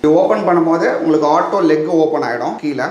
இது ஓப்பன் பண்ணும்போது உங்களுக்கு ஆட்டோ லெக் ஓப்பன் ஆகிடும். கீழே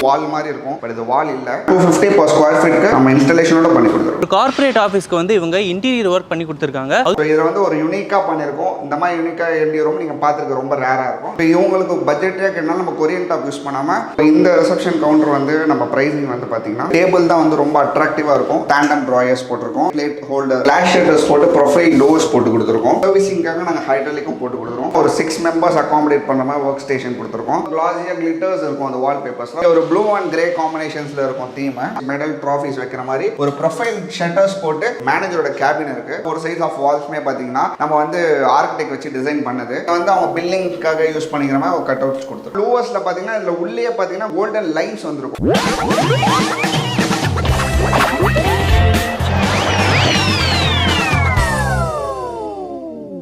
வால் மாதிரி இருக்கும், பட் இது வால் இல்ல. 250 per square feet நம்ம இன்ஸ்டாலேஷனோட பண்ணி கொடுத்துருக்கோம். ஒரு கார்ப்பரேட் ஆஃபீஸ்க்கு வந்து இவங்க இன்டீரியர் ஒர்க் பண்ணி கொடுத்துருக்காங்க. இது வந்து ஒரு யூனிக்கா பண்ணியிருக்கோம். இந்த மாதிரி யூனிக்கா எப்படி ரூம் நீங்க பார்த்துருக்க ரொம்ப ரேரா இருக்கும். இப்போ இவங்களுக்கு பட்ஜெட்டே கேட்டாலும் நம்ம கொரியன் டாப் யூஸ் பண்ணாம இந்த ரிசப்ஷன் கவுண்டர் வந்து நம்ம பிரைசிங் வந்து பாத்தீங்கன்னா டேபிள் தான் வந்து ரொம்ப அட்ராக்டிவா இருக்கும். டேண்டம் ட்ராயர்ஸ் போட்டிருக்கோம், பிளேட் ஹோல்டர், கிளாஸ் ஷட்டர்ஸ் போட்டு ப்ரொஃபைல் டோர்ஸ் போட்டு கொடுத்துருக்கோம். சர்வீசிங்காக நாங்கள் ஹைட்ராலிக்கும் போட்டு கொடுத்துருக்கோம். ஒரு 6 members அகாமடேட் பண்ண மாதிரி ஒர்க் ஸ்டேஷன் கொடுத்துருக்கோம். கிளாஸியா கிளிட்டர்ஸ் இருக்கும் அந்த வால் பேப்பர்ஸ்ல. ஒரு ப்ளூ அண்ட் கிரே காம்பினேஷன்ஸ்ல இருக்கும் தீம். மெடல் ட்ராஃபிஸ் வைக்கிற மாதிரி ஒரு ப்ரொஃபைல் ஷட்டர்ஸ் போட்டு மேனேஜரோட கேபின் இருக்கு. ஒரு சைஸ் ஆஃப் வால்ஸ்மே பாத்தீங்கன்னா நம்ம வந்து ஆர்கிடெக்ட் வச்சு டிசைன் பண்ணது வந்து அவங்க பில்டிங்காக யூஸ் பண்ணிக்கிற மாதிரி ஒரு கட் அவுட்ஸ் கொடுத்துருக்கோம். லூவர்ஸ்ல பாத்தீங்கன்னா இதுல உள்ளே பாத்தீங்கன்னா கோல்டன் லைன்ஸ் வந்துருக்கும்.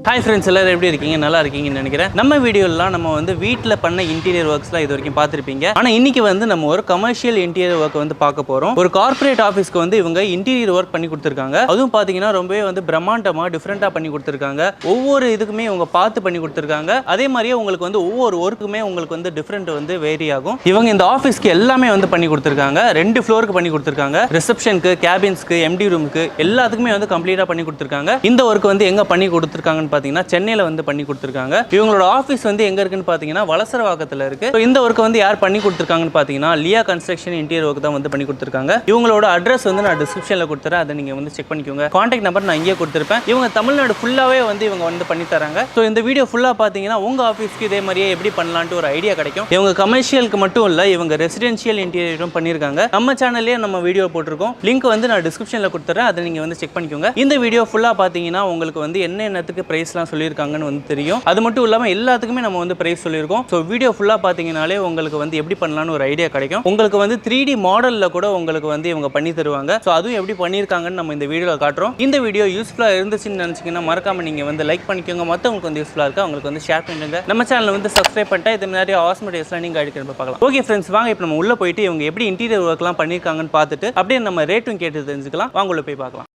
ஹாய் ஃப்ரெண்ட்ஸ், எல்லாரும் எப்படி இருக்கீங்க? நல்லா இருக்கீங்கன்னு நினைக்கிறேன். நம்ம வீடியோலாம் நம்ம வந்து வீட்டில் பண்ண இன்டீரியர் ஒர்க்ஸ்லாம் இது வரைக்கும் பார்த்துருப்பீங்க. ஆனால் இன்னைக்கு வந்து நம்ம ஒரு கமர்ஷியல் இன்டீரியர் ஒர்க் வந்து பார்க்க போகிறோம். ஒரு கார்ப்பரேட் ஆஃபீஸ்க்கு வந்து இவங்க இன்டீரியர் ஒர்க் பண்ணி கொடுத்துருக்காங்க. அதுவும் பார்த்தீங்கன்னா ரொம்பவே வந்து பிரம்மாண்டமாக டிஃப்ரெண்ட்டாக பண்ணி கொடுத்துருக்காங்க. ஒவ்வொரு இதுக்குமே இவங்க பார்த்து பண்ணி கொடுத்துருக்காங்க. அதே மாதிரியே உங்களுக்கு வந்து ஒவ்வொரு ஒர்க்குமே உங்களுக்கு வந்து டிஃப்ரெண்ட் வந்து வேரி ஆகும். இவங்க இந்த ஆஃபீஸ்க்கு எல்லாமே வந்து பண்ணி கொடுத்துருக்காங்க. 2 ஃப்ளோருக்கு பண்ணி கொடுத்துருக்காங்க. ரிசப்ஷனுக்கு, கேபின்ஸ்க்கு, எம்டி ரூமுக்கு எல்லாத்துக்குமே வந்து கம்ப்ளீட்டாக பண்ணி கொடுத்துருக்காங்க. இந்த ஒர்க் வந்து எங்கே பண்ணி கொடுத்துருக்காங்கன்னு பார்த்தீங்கன்னா சென்னையில் வந்து பண்ணி கொடுத்துருக்காங்க. இவங்களோட ஆஃபீஸ் வந்து எங்கே இருக்குன்னு பார்த்தீங்கன்னா வலசரவாக்கத்தில் இருக்கு. இந்த ஒர்க் வந்து யார் பண்ணி கொடுத்துருக்காங்கன்னு பார்த்தீங்கன்னா லியா கன்ஸ்ட்ரக்ஷன் இன்டீரியர் ஒர்க் தான் வந்து பண்ணி கொடுத்துருக்காங்க. இவங்களோட அட்ரஸ் வந்து நான் டிஸ்கிரிப்ஷனில் கொடுத்துறேன், அதை நீங்கள் வந்து செக் பண்ணிக்கோங்க. கான்டாக்ட் நம்பர் நான் இங்கே கொடுத்துருப்பேன். இவங்க தமிழ்நாடு ஃபுல்லாகவே வந்து இவங்க வந்து பண்ணி தராங்க. ஸோ இந்த வீடியோ ஃபுல்லாக பார்த்தீங்கன்னா உங்கள் ஆஃபீஸ்க்கு இதே மாதிரியே எப்படி பண்ணலான்ட்டு ஒரு ஐடியா கிடைக்கும். இவங்க கமர்ஷியலுக்கு மட்டும் இல்லை, இவங்க ரெசிடென்ஷியல் இன்டீரியரும் பண்ணியிருக்காங்க. நம்ம சேனல்லேயே நம்ம வீடியோ போட்டிருக்கோம். லிங்க் வந்து நான் டிஸ்கிரிப்ஷனில் கொடுத்துறேன், அதை நீங்கள் வந்து செக் பண்ணிக்கோங்க. இந்த வீடியோ ஃபுல்லாக பார்த்தீங்கன்னா உங்களுக்கு வந்து என்னத்துக்கு ப்ரைஸ்லாம் சொல்லியிருக்காங்கன்னு வந்து தெரியும். அது மட்டும் இல்லாமல் எல்லாத்துக்குமே நம்ம வந்து பிரைஸ் சொல்லியிருக்கோம். ஸோ வீடியோ ஃபுல்லாக பார்த்தீங்கனாலே உங்களுக்கு வந்து எப்படி பண்ணலான்னு ஒரு ஐடியா கிடைக்கும். உங்களுக்கு வந்து 3D மாடலில் கூட உங்களுக்கு வந்து இவங்க பண்ணி தருவாங்க. ஸோ அதுவும் எப்படி பண்ணியிருக்காங்கன்னு நம்ம இந்த வீடியோவில் காட்டுறோம். இந்த வீடியோ யூஸ்ஃபுல்லாக இருந்துச்சுன்னு நினச்சிங்கன்னா மறக்காமல் நீங்கள் வந்து லைக் பண்ணிக்கோங்க. மற்றவங்களுக்கு வந்து யூஸ்ஃபுல்லாக இருக்கா அவங்களுக்கு வந்து ஷேர் பண்ணிடுங்க. நம்ம சேனலை வந்து சப்ஸ்கிரைப் பண்ணிட்டா இது மாதிரி ஆஸ்மெட்டிக்ஸ்லாம் நீங்கள் அடிக்கிறப்ப பார்க்கலாம். ஓகே ஃப்ரெண்ட்ஸ், வாங்க இப்போ நம்ம உள்ளே போயிட்டு இவங்க எப்படி இன்டீரியர் ஒர்க்லாம் பண்ணியிருக்காங்கன்னு பார்த்துட்டு அப்படியே நம்ம ரேட்டும் கேட்டு தெரிஞ்சுக்கலாம். வாங்க உள்ள போய் பார்க்கலாம்.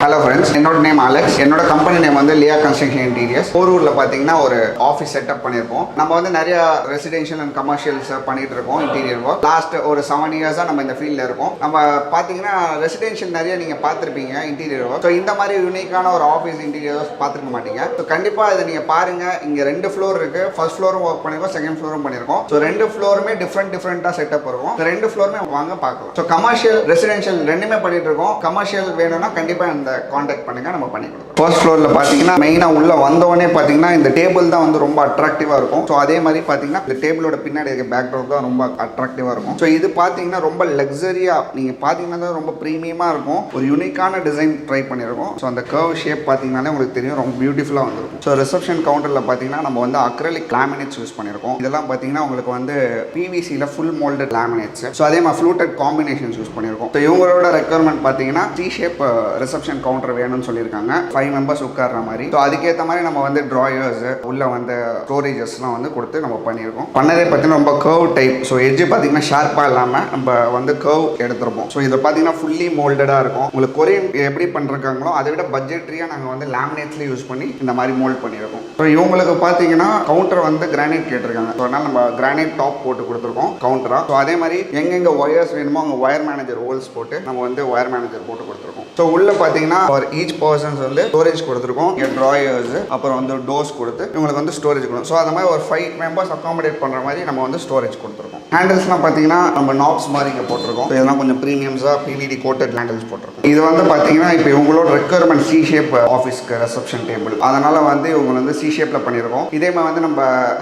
ஹலோ ஃப்ரெண்ட்ஸ், என்னோட நேம் அலெக்ஸ். என்னோட கம்பெனி நேம் வந்து லியா கன்ஸ்ட்ரக்ஷன் இன்டீரியர்ஸ். போரூரில் பார்த்தீங்கன்னா ஒரு ஆஃபீஸ் செட்டப் பண்ணியிருக்கோம். நம்ம வந்து நிறைய ரெசிடென்ஷியல் அண்ட் கமர்ஷியல்ஸ் பண்ணிட்டு இருக்கோம் இன்டீரியர் ஒர்க். லாஸ்ட் ஒரு 7 இயர்ஸாக நம்ம இந்த ஃபீல்டில் இருக்கோம். நம்ம பார்த்தீங்கன்னா ரெசிடென்ஷியல் நிறைய நீங்கள் பார்த்துருப்பீங்க இன்டீரியர் ஒர்க். ஸோ இந்த மாதிரி யூனிக்கான ஒரு ஆஃபீஸ் இன்டீரியர்ஸ் பார்த்துருக்க மாட்டீங்க. ஸோ கண்டிப்பாக இதை நீங்கள் பாருங்கள். இங்கே 2 ஃப்ளோர் இருக்குது. ஃபர்ஸ்ட் ஃப்ளோரும் ஒர்க் பண்ணியிருக்கோம், செகண்ட் ஃப்ளோரும் பண்ணியிருக்கோம். ஸோ 2 ஃப்ளோருமே டிஃப்ரெண்ட்டாக செட்டப் இருக்கும். ஸோ 2 ஃப்ளோருமே வாங்க பார்க்கலாம். ஸோ கமர்ஷியல் ரெசிடென்ஷியல் ரெண்டுமே பண்ணிட்டு இருக்கோம். கமர்ஷியல் வேணும்னா கண்டிப்பாக இந்த கான்டாக்ட் பண்ணுங்க, நம்ம பண்ணி கொடுக்குறோம். ஃபர்ஸ்ட் ஃப்ளோரில் பார்த்தீங்கன்னா மெயினாக உள்ள வந்தோடனே பார்த்தீங்கன்னா இந்த டேபிள் தான் வந்து ரொம்ப அட்ராக்டிவாக இருக்கும். ஸோ அதே மாதிரி பார்த்தீங்கன்னா இந்த டேபிளோட பின்னாடி இருக்க பேக்ரவுண்ட் தான் ரொம்ப அட்ராக்டிவாக இருக்கும். ஸோ இது பார்த்தீங்கன்னா ரொம்ப லக்ஸரியாக நீங்கள் பார்த்தீங்கன்னா ரொம்ப ப்ரீமியமாக இருக்கும். ஒரு யூனிக்கான டிசைன் ட்ரை பண்ணியிருக்கோம். ஸோ அந்த கர்வ் ஷேப் பார்த்தீங்கன்னாலே உங்களுக்கு தெரியும், ரொம்ப பியூட்டிஃபுல்லாக வந்துருக்கும். ஸோ ரிசப்ஷன் கவுண்டரில் பார்த்தீங்கன்னா நம்ம வந்து அக்ரலிக் லேமினேட்ஸ் யூஸ் பண்ணியிருக்கோம். இதெல்லாம் பார்த்தீங்கன்னா உங்களுக்கு வந்து பிவிசியில் ஃபுல் மோல்டட் லேமினேட்ஸ். ஸோ அதே மாதிரி ஃப்ளூட்டட் காம்பினேஷன்ஸ் யூஸ் பண்ணியிருக்கோம். ஸோ இவங்களோட ரெக்குவயர்மெண்ட் பார்த்தீங்கன்னா சி ஷேப் ரிசப்ஷன் கவுண்டர் வேணும்னு சொல்லியிருக்காங்க. 5 members உட்கார்ற மாதிரி. ஸோ அதுக்கேற்ற மாதிரி நம்ம வந்து ட்ராயர்ஸ் உள்ள வந்து ஸ்டோரேஜஸ்லாம் வந்து கொடுத்து நம்ம பண்ணியிருக்கோம். பண்ணதே பார்த்தீங்கன்னா ரொம்ப கர்வ் டைப். ஸோ எட்ஜ் பார்த்தீங்கன்னா ஷார்ப்பாக இல்லாமல் நம்ம வந்து கர்வ் எடுத்துருப்போம். ஸோ இதை பார்த்தீங்கன்னா ஃபுல்லி மோல்டடாக இருக்கும். உங்களுக்கு கொரியன் எப்படி பண்ணிருக்காங்களோ அதை விட பட்ஜெட்ரியாக நாங்கள் வந்து லேமினேட்ஸ்லேயே யூஸ் பண்ணி இந்த மாதிரி மோல்ட் பண்ணியிருக்கோம். ஸோ இவங்களுக்கு பார்த்தீங்கன்னா கவுண்டர் வந்து கிரானைட் கேட்டிருக்காங்க. ஸோ அதனால் நம்ம கிரானைட் டாப் போட்டு கொடுத்துருக்கோம் கவுண்டராக. ஸோ அதே மாதிரி எங்கெங்கே ஒயர்ஸ் வேணுமோ அங்கே ஒயர் மேனேஜர் ஹோல்ஸ் போட்டு நம்ம வந்து ஒயர் மேனேஜர் போட்டு கொடுத்துருக்கோம். ஸோ உள்ள பார்த்தீங்கன்னா ஃபார் ஈச் பர்சன்ஸ் வந்து ஸ்டோரேஜ் கொடுத்துருக்கோம். இங்கே ட்ராயர்ஸ் அப்புறம் வந்து டோர்ஸ் கொடுத்து இவங்களுக்கு வந்து ஸ்டோரேஜ் கொடுக்கும். ஸோ அந்த மாதிரி ஒரு 5 members அகாமடேட் பண்ணுற மாதிரி நம்ம வந்து ஸ்டோரேஜ் கொடுத்துருக்கோம். ஹேண்டில்ஸ்லாம் பார்த்தீங்கன்னா நம்ம நாப்ஸ் மாதிரி இங்கே போட்டிருக்கோம். இதெல்லாம் கொஞ்சம் ப்ரீமியம்ஸாக PVD கோட்டட் ஹேண்டில்ஸ் போட்டிருக்கோம். இது வந்து பார்த்தீங்கன்னா இப்போ இவங்களோட ரெக்குவயர்மெண்ட் சி ஷேப் ஆஃபீஸ்க்கு ரிசப்ஷன் டேபிள், அதனால் வந்து இவங்க வந்து சி ஷேப்பில் பண்ணியிருக்கோம். இதே மாதிரி வந்து நம்ம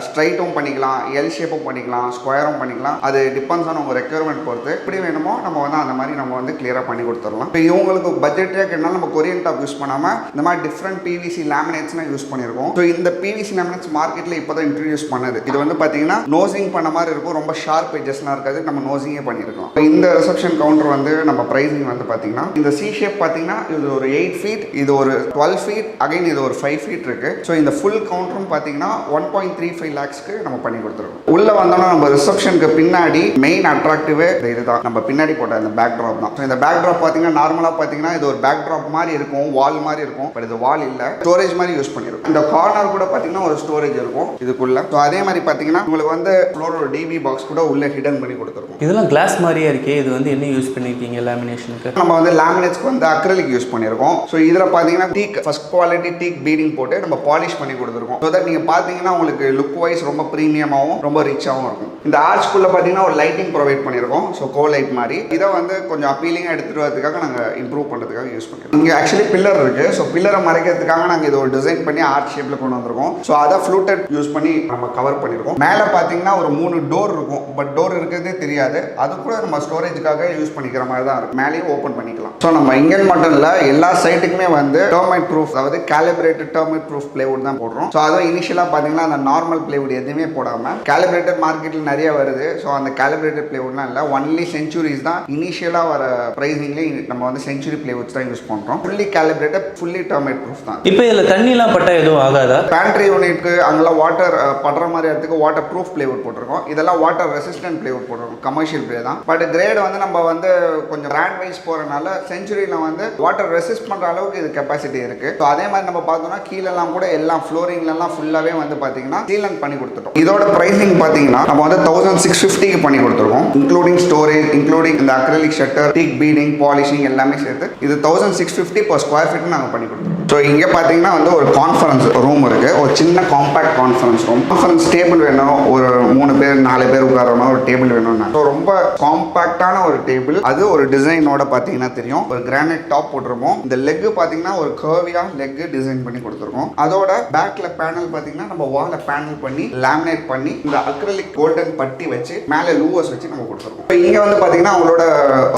ஸ்ட்ரைட்டும் பண்ணிக்கலாம், எல் ஷேப்பும் பண்ணிக்கலாம், ஸ்கொயரும் பண்ணிக்கலாம். அது டிபெண்ட்ஸ் ஆன் உங்கள் ரெக்குவயர்மெண்ட் பொறுத்து எப்படி வேணுமோ நம்ம வந்து அந்த மாதிரி நம்ம வந்து கிளியராக பண்ணி கொடுத்துடலாம். இப்போ இவங்களுக்கு பட்ஜெட்டே கேட்டாலும் நம்ம கொரியன் டாப் யூஸ் பண்ணாமல் இந்த மாதிரி டிஃப்ரெண்ட் PVC லேமினேட்ஸ்லாம் யூஸ் பண்ணியிருக்கோம். ஸோ இந்த PVC லேமினேட்ஸ் மார்க்கெட்டில் இப்போ தான் இன்ட்ரடியூஸ் பண்ணது. இது வந்து பார்த்தீங்கன்னா நோசிங் பண்ண மாதிரி இருக்கும். ரொம்ப ஷார்ப் எட்ஜஸ்லாம் இருக்காது. நம்ம நோசிங்கே பண்ணியிருக்கோம். இந்த ரிசப்ஷன் கவுண்டர் வந்து நம்ம ப்ரைஸிங் வந்து பார்த்தீங்கன்னா இந்த சி ஷேப் பார்த்தீங்கன்னா இது ஒரு 8 feet, இது ஒரு 12 feet, அகைன் இது ஒரு 5 feet இருக்கு. ஸோ இந்த ஃபுல் கவுண்டரும் பார்த்தீங்கன்னா 1.35 lakhsக்கு நம்ம பண்ணி கொடுத்துருக்கோம். உள்ள வந்தோம்னா நம்ம ரிசப்ஷனுக்கு பின்னாடி மெயின் அட்ராக்டிவே இதுதான், நம்ம பின்னாடி போட்ட இந்த பேக் ட்ராப் தான். ஸோ இந்த பேக் ட்ராப் பார்த்தீங்கன்னா நார்மலாக பார்த்தீங்கன்னா இது ஒரு பேக் ட்ராப் மாதிரி இருக்கும், வால் மாதிரி இருக்கும். பட் இது வால் இல்ல, ஸ்டோரேஜ் மாதிரி யூஸ் பண்ணிருக்கும். இந்த கார்னர் கூட பாத்தீங்கன்னா ஒரு ஸ்டோரேஜ் இருக்கும் இதுக்குள்ள. ஸோ அதே மாதிரி பாத்தீங்கன்னா உங்களுக்கு வந்து ஒரு டிவி பாக்ஸ் கூட உள்ள ஹிடன் பண்ணி கொடுத்துருக்கும். இதெல்லாம் கிளாஸ் மாதிரியே இருக்கே. இது வந்து என்ன யூஸ் பண்ணிருக்கீங்க லேமினேஷனுக்கு? நம்ம வந்து லேமினேட்ஸ்க்கு வந்து அக்ரிலிக் யூஸ் பண்ணிருக்கோம். ஸோ இதுல பாத்தீங்கன்னா டீக் ஃபர்ஸ்ட் குவாலிட்டி டீக் பீடிங் போட்டு நம்ம பாலிஷ் பண்ணி கொடுத்துருக்கோம். ஸோ தட் நீங்க பாத்தீங்கன்னா உங்களுக்கு லுக் வைஸ் ரொம்ப ப்ரீமியமாகவும் ரொம்ப ரிச்சாகவும் இருக்கும். இந்த ஆர்ச்குள்ள பாத்தீங்கன்னா ஒரு லைட்டிங் ப்ரொவைட் பண்ணிருக்கோம். ஸோ கோ லைட் மாதிரி. இதை வந்து கொஞ்சம் அப்பீலிங்காக எடுத்துட்டு வரதுக்காக நாங்கள் இம்ப்ரூவ் பண்ணுறதுக்காக யூஸ் பண்ணிருக்கோம். இங்கே ஆக்சுவலி பில்லர் இருக்கு. ஸோ பில்லரை மறைக்கிறதுக்காக நாங்கள் இது ஒரு டிசைன் பண்ணி ஆர்ச் ஷேப்ல கொண்டு வந்திருக்கோம். ஸோ அதை ஃப்ளூட்டட் யூஸ் பண்ணி நம்ம கவர் பண்ணிருக்கோம். மேலே பார்த்தீங்கன்னா ஒரு 3 டோர் இருக்கும். பட் டோர் இருக்கிறதே தெரியாது. அது கூட நம்ம ஸ்டோரேஜுக்காக யூஸ் பண்ணிக்கிற மாதிரி தான் இருக்கும். மேலேயும் ஓப்பன் பண்ணிக்கலாம். ஸோ நம்ம இங்கே மட்டும் இல்லை, எல்லா சைட்டுக்குமே வந்து டெர்மைட் ப்ரூஃப், அதாவது கேலிபிரேட்டட் டெர்மைட் ப்ரூஃப் பிளேவுட் தான் போடுறோம். ஸோ அதுவும் இனிஷியலாக பார்த்தீங்கன்னா அந்த நார்மல் பிளேவுட் எதுவுமே போடாமல் கேலிபிரேட்டட் மார்க்கெட்டில் நிறைய வருது. ஸோ அந்த கேலிபிரேட்டட் பிளேவுட்லாம் இல்லை, ஒன்லி செஞ்சுரிஸ் தான் இனிஷியலாக வர ப்ரைஸிங்லேயே நம்ம வந்து செஞ்சுரி பிளேவுட்ஸ் தான் யூஸ் பண்ணுறோம். Fully calibrated, fully termite proof தான். இப்போ இதில் தண்ணிலாம் பட்டா எதுவும் ஆகாதா? பேண்ட்ரி யூனிட்க்கு அங்கெல்லாம் வாட்டர் படுற மாதிரி இடத்துக்கு வாட்டர் ப்ரூஃப் பிளேவுட் போட்டிருக்கோம். இதெல்லாம் வாட்டர் ரெசிஸ்டன்ட் பிளேவுட் போட்டிருக்கோம். கமர்ஷியல் பிளே தான். பட் கிரேட் வந்து நம்ம வந்து கொஞ்சம் பிராண்ட் வைஸ் போகிறனால செஞ்சுரியில் வந்து வாட்டர் ரெசிஸ்ட் பண்ணுற அளவுக்கு இது கெப்பாசிட்டி இருக்கு. ஸோ அதே மாதிரி நம்ம பார்த்தோம்னா கீழெல்லாம் கூட எல்லாம் ஃப்ளோரிங்லாம் ஃபுல்லாகவே வந்து பார்த்தீங்கன்னா சீலன் பண்ணி கொடுத்துட்டோம். இதோட ப்ரைஸிங் பார்த்தீங்கன்னா நம்ம வந்து 1650க்கு பண்ணி கொடுத்துருக்கோம். இன்க்ளூடிங் ஸ்டோரேஜ், இன்க்ளூடிங் இந்த அக்ரிலிக் ஷட்டர், டீக் பீடிங், பாலிஷிங் எல்லாமே சேர்த்து இது 1650 per square feet நாங்கள் பண்ணி கொடுத்துருக்கோம். ஸோ இங்கே பார்த்தீங்கன்னா வந்து ஒரு கான்ஃபரன்ஸ் ரூம் இருக்கு. ஒரு சின்ன compact conference room. Conference table வேணும், ஒரு 3 பேர் 4 பேர் உட்கார மாதிரி ஒரு டேபிள் வேணும்னா. ஸோ ரொம்ப காம்பாக்டான ஒரு டேபிள். அது ஒரு டிசைனோட பார்த்தீங்கன்னா தெரியும். ஒரு கிரானைட் டாப் போட்டிருப்போம். இந்த லெக் பார்த்தீங்கன்னா ஒரு கர்வியா லெக் டிசைன் பண்ணி கொடுத்துருக்கோம். அதோட பேக்ல பேனல் பார்த்தீங்கன்னா நம்ம வாலை பேனல் பண்ணி லேமினேட் பண்ணி இந்த அக்ரிலிக் கோல்டன் பட்டி வச்சு மேலே லூவர்ஸ் வச்சு நம்ம கொடுத்துருக்கோம். இப்போ இங்கே வந்து பார்த்தீங்கன்னா அவங்களோட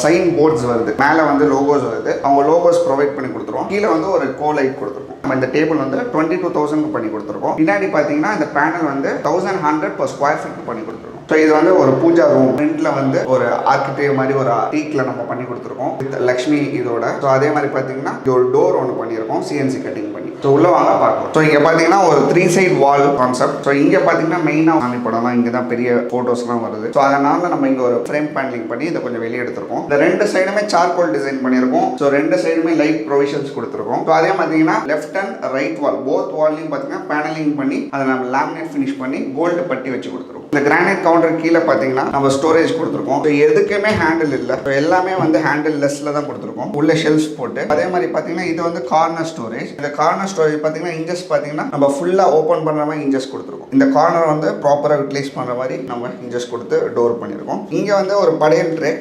சைன் போர்ட்ஸ் வருது, மேலே வந்து லோகோஸ் வருது. அவங்க லோகோஸ் ப்ரொவைட் பண்ணி கொடுத்துருவோம். கீழே வந்து ஒரு லைட் கொடுத்துருக்கோம். நம்ம இந்த டேபிள் வந்து 22,000 பண்ணி கொடுத்துருக்கோம். பின்னாடி பார்த்தீங்கன்னா இந்த பேனல் வந்து 1100 per square feet பண்ணி கொடுத்துருக்கோம். ஸோ இது வந்து ஒரு பூஜா ரூம். ஃப்ரண்ட்ல வந்து ஒரு ஆர்கிடெக்ட் மாதிரி ஒரு டீக்ல நம்ம பண்ணி கொடுத்துருக்கோம் வித் லக்ஷ்மி இதோட. ஸோ அதே மாதிரி பார்த்தீங்கன்னா இது ஒரு டோர் ஒன்று பண்ணியிருக்கோம் சிஎன்சி கட்டிங் பண்ணி. ஸோ உள்ள வாங்க பார்க்கலாம். ஸோ இங்கே பார்த்தீங்கன்னா ஒரு 3 side வால் கான்செப்ட். ஸோ இங்கே பார்த்தீங்கன்னா மெயினாக சாமி படம்லாம் இங்கே தான் பெரிய ஃபோட்டோஸ்லாம் வருது. ஸோ அதனால நம்ம இங்கே ஒரு ஃப்ரேம் பேனலிங் பண்ணி இதை கொஞ்சம் வெளியே எடுத்திருக்கோம். இந்த 2 சைடுமே சார்கோல் டிசைன் பண்ணியிருக்கோம். ஸோ 2 சைடுமே லைட் ப்ரொவிஷன்ஸ் கொடுத்துருக்கோம். ஸோ அதே பார்த்தீங்கன்னா left and right wall both வால்லையும் பார்த்தீங்கன்னா பேனலிங் பண்ணி அதை நம்ம லேமினேட் ஃபினிஷ் பண்ணி கோல்டு பட்டி வச்சு கொடுத்துருக்கோம். இந்த கிரானைட் கவுண்டர் கீழே பார்த்தீங்கன்னா நம்ம ஸ்டோரேஜ் கொடுத்துருக்கோம். ஸோ எதுக்குமே ஹேண்டில் இல்லை. ஸோ எல்லாமே வந்து ஹேண்டில் லெஸ்ல தான் கொடுத்துருக்கோம். உள்ள ஷெல்ஃப்ஸ் போட்டு. அதே மாதிரி பார்த்தீங்கன்னா இது வந்து கார்னர் ஸ்டோரேஜ். இந்த கார்னர் ஸ்டோரேஜ் பார்த்தீங்கன்னா இன்ஜஸ் பார்த்தீங்கன்னா நம்ம ஃபுல்லாக ஓப்பன் பண்ணுற மாதிரி இன்ஜஸ் கொடுத்துருக்கோம். இந்த கார்னர் வந்து ப்ராப்பராக யூட்டிலைஸ் பண்ணுற மாதிரி நம்ம இன்ஜஸ் கொடுத்து டோர் பண்ணியிருக்கோம். இங்கே வந்து ஒரு படையல் ட்ரே,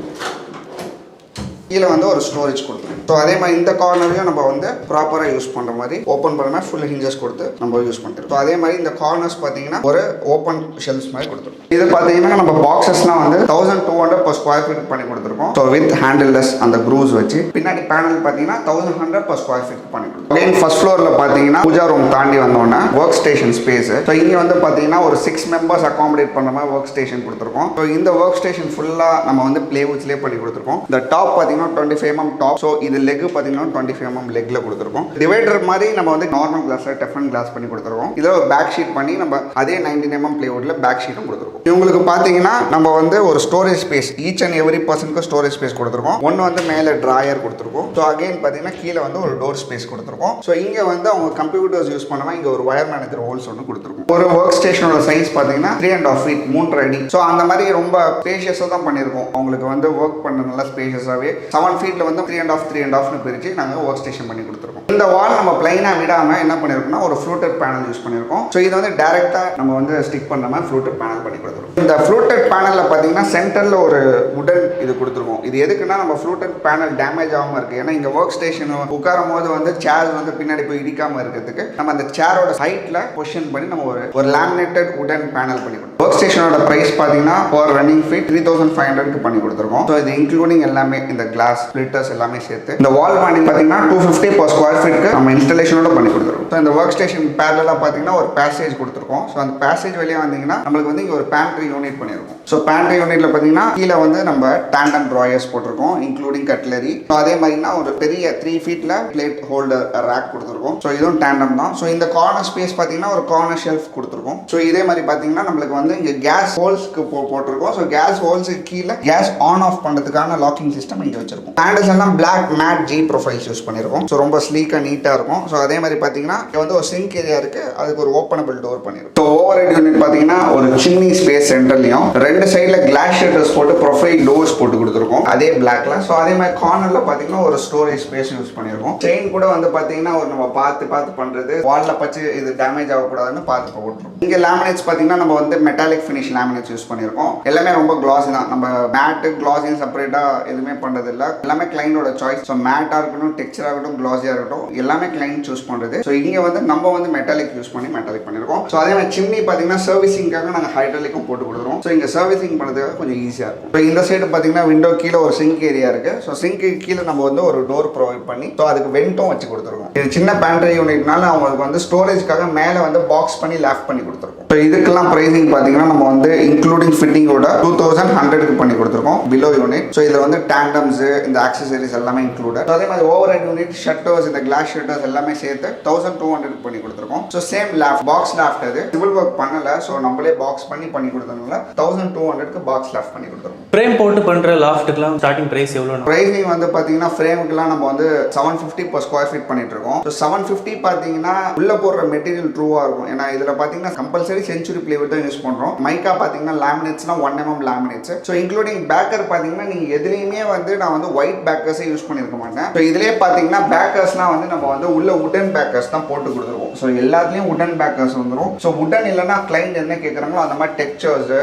கீழே வந்து ஒரு ஸ்டோரேஜ் கொடுத்துருக்கோம். ஸோ அதே மாதிரி இந்த கார்னரையும் நம்ம வந்து ப்ராப்பராக யூஸ் பண்ணுற மாதிரி ஓப்பன் பண்ண மாதிரி ஃபுல் ஹிஞ்சஸ் கொடுத்து நம்ம யூஸ் பண்ணிருக்கோம். ஸோ அதே மாதிரி இந்த கார்னர்ஸ் பார்த்தீங்கன்னா ஒரு ஓப்பன் ஷெல்ஃப்ஸ் மாதிரி கொடுத்துருக்கோம். இது பார்த்தீங்கன்னா நம்ம பாக்ஸஸ்லாம் வந்து 1200 per square feet பண்ணி கொடுத்துருக்கோம். ஸோ வித் ஹேண்டில்லெஸ் அந்த க்ரூஸ் வச்சு. பின்னாடி பேனல் பார்த்தீங்கன்னா 1100 per square feet பண்ணி கொடுத்துருக்கோம். அகைன் ஃபர்ஸ்ட் ஃப்ளோரில் பார்த்தீங்கன்னா பூஜா ரூம் தாண்டி வந்தோன்னா ஒர்க் ஸ்டேஷன் ஸ்பேஸ். ஸோ இங்கே வந்து பார்த்தீங்கன்னா ஒரு 6 members அகாமடேட் பண்ணுற மாதிரி ஒர்க் ஸ்டேஷன் கொடுத்துருக்கோம். ஸோ இந்த ஒர்க் ஸ்டேஷன் ஃபுல்லாக நம்ம வந்து பிளேவுட்ஸ்லேயே பண்ணி கொடுத்துருக்கோம். இந்த டாப் பார்த்தீங்கன்னா 25 mm டாப். ஸோ இது லெக் பார்த்தீங்கன்னா 25 mm லெக்ல கொடுத்துருக்கோம். டிவைடர் மாதிரி நம்ம வந்து நார்மல் கிளாஸ்ல டெஃபன் கிளாஸ் பண்ணி கொடுத்துருக்கோம். இதில் ஒரு பேக் ஷீட் பண்ணி நம்ம அதே 19 mm பிளேவுட்ல பேக் ஷீட்டும் கொடுத்துருக்கோம். இவங்களுக்கு பார்த்தீங்கன்னா நம்ம வந்து ஒரு storage space each and every பர்சனுக்கு ஸ்டோரேஜ் ஸ்பேஸ் கொடுத்துருக்கோம். ஒன்று வந்து மேலே ட்ராயர் கொடுத்துருக்கோம். ஸோ அகைன் பார்த்தீங்கன்னா கீழே வந்து ஒரு டோர் ஸ்பேஸ் கொடுத்துருக்கோம். ஸோ இங்கே வந்து அவங்க கம்ப்யூட்டர்ஸ் யூஸ் பண்ணாமல் இங்கே ஒரு வயர் மேனேஜர் ஹோல்ஸ் ஒன்று கொடுத்துருக்கோம். ஒரு ஒர்க் ஸ்டேஷனோட சைஸ் பார்த்தீங்கன்னா 3.5 feet 3 அடி. ஸோ அந்த மாதிரி ரொம்ப ஸ்பேஷியஸாக தான் பண்ணியிருக்கோம். அவங்களுக்கு வந்து ஒர்க் பண்ண நல்லா ஸ்பேஷியஸாகவே 7 feetல வந்து 3.5 பிரிச்சு நாங்கள் ஒர்க் ஸ்டேஷன் பண்ணி கொடுத்துருக்கோம். இந்த வால் நம்ம பிளைனா விடாமல் என்ன பண்ணியிருக்கோம்னா ஒரு ஃப்ளூட்டட் பேனல் யூஸ் பண்ணியிருக்கோம். ஸோ இதை வந்து டைரெக்டாக நம்ம வந்து ஸ்டிக் பண்ண மாதிரி ஃப்ளூட்டட் பேனல் பண்ணி கொடுத்துருக்கோம். இந்த ஃப்ளூட்டட் பேனலில் பார்த்தீங்கன்னா சென்டரில் ஒரு உடன் இது கொடுத்துருக்கோம். இது எதுக்குன்னா நம்ம ஃப்ளூட்டட் பேனல் டேமேஜ் ஆகாமல் இருக்குது. ஏன்னா இங்கே ஒர்க் ஸ்டேஷன் உட்காரும் போது வந்து சேர் வந்து பின்னாடி போய் இடிக்காமல் இருக்கிறதுக்கு நம்ம அந்த சேரோட ஹைட்டில் பொசிஷன் பண்ணி நம்ம ஒரு லேமினேட்டட் உடன் பேனல் பண்ணி கொடுத்தோம். ஒர்க் ஸ்டேஷனோட ப்ரைஸ் பார்த்தீங்கன்னா ஒரு ரன்னிங் ஃபீட் 3500 பண்ணி கொடுத்துருக்கோம். ஸோ இது இன்க்ளூடிங் எல்லாமே இந்த கிளாஸ் ஸ்பிளிட்டர்ஸ் எல்லாமே சேர்த்து. இந்த வால் பேண்டிங் பார்த்தீங்கன்னா 250 per square feet நம்ம இன்ஸ்டாலேஷனோட பண்ணி கொடுத்துருக்கோம். ஸோ இந்த ஒர்க் ஸ்டேஷன் பேரலாக பார்த்தீங்கன்னா ஒரு பேசேஜ் கொடுத்துருக்கோம். ஸோ அந்த பேசேஜ் வெளியே வந்தீங்கன்னா நம்மளுக்கு வந்து இங்கே ஒரு பேண்ட்ரி யூனிட் பண்ணியிருக்கோம். ஸோ பேண்ட்ரி யூனிட்ல பார்த்தீங்கன்னா கீழே வந்து நம்ம டேண்டம் ட்ராயர்ஸ் போட்டிருக்கோம் இன்க்ளூடிங் கட்லரி. ஸோ அதே மாதிரினா ஒரு பெரிய 3 feetல பிளேட் ஹோல்டர் ரேக் கொடுத்துருக்கோம். ஸோ இதுவும் டேண்டம் தான். ஸோ இந்த கார்னர் ஸ்பேஸ் பார்த்தீங்கன்னா ஒரு கார்னர் ஷெல்ஃப் கொடுத்துருக்கோம். ஸோ இதே மாதிரி பார்த்தீங்கன்னா நம்மளுக்கு வந்து இங்கே கேஸ் ஹோல்ஸ்க்கு போட்டிருக்கோம். ஸோ கேஸ் ஹோல்ஸுக்கு கீழே கேஸ் ஆன் ஆஃப் பண்ணுறதுக்கான லாக்கிங் சிஸ்டம் இங்கே வச்சிருக்கோம். ஹேண்டில்ஸ் எல்லாம் black matte G profiles use பண்ணியிருக்கோம். ஸோ ரொம்ப ஸ்லீக்காக நீட்டாக இருக்கும். ஸோ அதே மாதிரி பார்த்தீங்கன்னா இங்கே வந்து ஒரு சிங்க் ஏரியா இருக்குது, அதுக்கு ஒரு ஓப்பனபிள் டோர் பண்ணியிருக்கோம். ஸோ ஓவர் ஹெட் யூனிட் பார்த்தீங்கன்னா ஒரு சிம்னி ஸ்பேஸ் சென்டர்லையும் 2 சைடில் கிளாஸ் ஷட்டர்ஸ் போட்டு ப்ரொஃபைல் டோர்ஸ் போட்டு கொடுத்துருக்கோம் அதே பிளாக்ல. ஸோ அதே மாதிரி கார்னரில் பார்த்தீங்கன்னா ஒரு ஸ்டோரேஜ் ஸ்பேஸ் யூஸ் பண்ணியிருக்கோம். செயின் கூட வந்து பார்த்தீங்கன்னா ஒரு நம்ம பார்த்து பண்ணுறது, வாலில் பச்சு இது டேமேஜ் ஆகக்கூடாதுன்னு பார்த்து போட்டுருக்கோம். இங்கே லேமினேட்ஸ் பார்த்தீங்கன்னா நம்ம வந்து மெட்டாலிக் ஃபினிஷ் லேமினேட்ஸ் யூஸ் பண்ணியிருக்கோம். எல்லாமே ரொம்ப கிளாஸி தான். நம்ம மேட்டு கிளாஸின்னு செப்பரேட்டாக எதுவுமே பண்ணுறது இல்லை. எல்லாமே கிளைண்டோட சாய்ஸ். ஸோ மேட்டாக இருக்கட்டும், டெக்ஸ்சராக இருக்கட்டும், கிளாஸியாக இருக்கட்டும், எல்லாமே கிளைண்ட் சூஸ் பண்ணுறது. ஸோ இங்கே வந்து நம்ம வந்து மெட்டாலிக் யூஸ் பண்ணி மெட்டாலிக் பண்ணியிருக்கோம். ஸோ அதே மாதிரி சிம்னி பார்த்தீங்கன்னா சர்வீசிங்காக நாங்கள் ஹைட்ராலிக்கும் போட்டு கொடுத்துருவோம். ஸோ இங்கே சர்வீசிங் பண்ணுறதுக்கு கொஞ்சம் ஈஸியாக இருக்கும். ஸோ இந்த சைடு பார்த்தீங்கன்னா விண்டோ கீழே ஒரு சிங்க் ஏரியா இருக்குது. ஸோ சிங்க்கு கீழே நம்ம வந்து ஒரு டோர் ப்ரொவைட் பண்ணி ஸோ அதுக்கு வெண்ட்டும் வச்சு கொடுத்துருக்கோம். இது சின்ன பேண்ட்ரி யூனிட்னால அவங்களுக்கு வந்து ஸ்டோரேஜ்க்காக மேலே வந்து பாக்ஸ் பண்ணி லேஃப்ட் பண்ணி கொடுத்துருக்கோம். ஸோ இதுக்கெல்லாம் ப்ரைஸிங் பார்த்தீங்கன்னா நம்ம வந்து இன்க்ளூடிங் ஃபிட்டிங்கோட 2100 பண்ணி கொடுத்துருக்கோம் பிலோ யூனிட். ஸோ இதில் வந்து டேண்டம்ஸ், இந்த ஆக்சசரிஸ் எல்லாமே இன்க்ளூடட். அதே மாதிரி ஓவர் ஹெட் யூனிட், ஷட்டர்ஸ், இந்த கிளாஸ் ஷட்டர்ஸ் எல்லாமே சேர்த்து 1200 பண்ணி கொடுத்துருக்கோம். So same left box left அது சிவில் ஒர்க் பண்ணல. ஸோ நம்மளே பாக்ஸ் பண்ணி கொடுத்ததுனால 1200 பாக்ஸ் லேஃப்ட் பண்ணி கொடுத்துருக்கோம். ஃப்ரேம் போட்டு பண்ணுற லாஃப்ட்டுக்குலாம் ஸ்டார்டிங் ப்ரைஸ் எவ்வளோ? ப்ரைஸிங் வந்து பார்த்தீங்கன்னா ஃப்ரேமுக்குலாம் நம்ம வந்து 750 per square feet பண்ணிட்டு இருக்கோம். ஸோ 750 பார்த்தீங்கன்னா உள்ள போடுற மெட்டீரியல் ட்ரூவாக இருக்கும். ஏன்னா இதில் பார்த்தீங்கன்னா கம்பல்சரி செஞ்சுரி பிளேவுட் தான் யூஸ் பண்ணுறோம். மைக்கா பார்த்தீங்கன்னா லேமினேட்ஸ்னா 1 mm laminates. So including Baker பார்த்தீங்கன்னா நீங்கள் எதுலேயுமே வந்து நான் வந்து ஒயிட் பேக்கர்ஸே யூஸ் பண்ணியிருக்க மாட்டேன். ஸோ இதிலே பார்த்தீங்கன்னா பேக்கர்ஸ்லாம் வந்து நம்ம வந்து உள்ள உடன் பேக்கர்ஸ் தான் போட்டு கொடுத்துருவோம். ஸோ எல்லாத்துலேயும் உடன் பேக்கர்ஸ் வந்துடும். ஸோ உடன் இல்லைன்னா கிளைண்ட் என்ன கேட்குறாங்களோ அந்த மாதிரி டெக்ஸ்சர்ஸ்,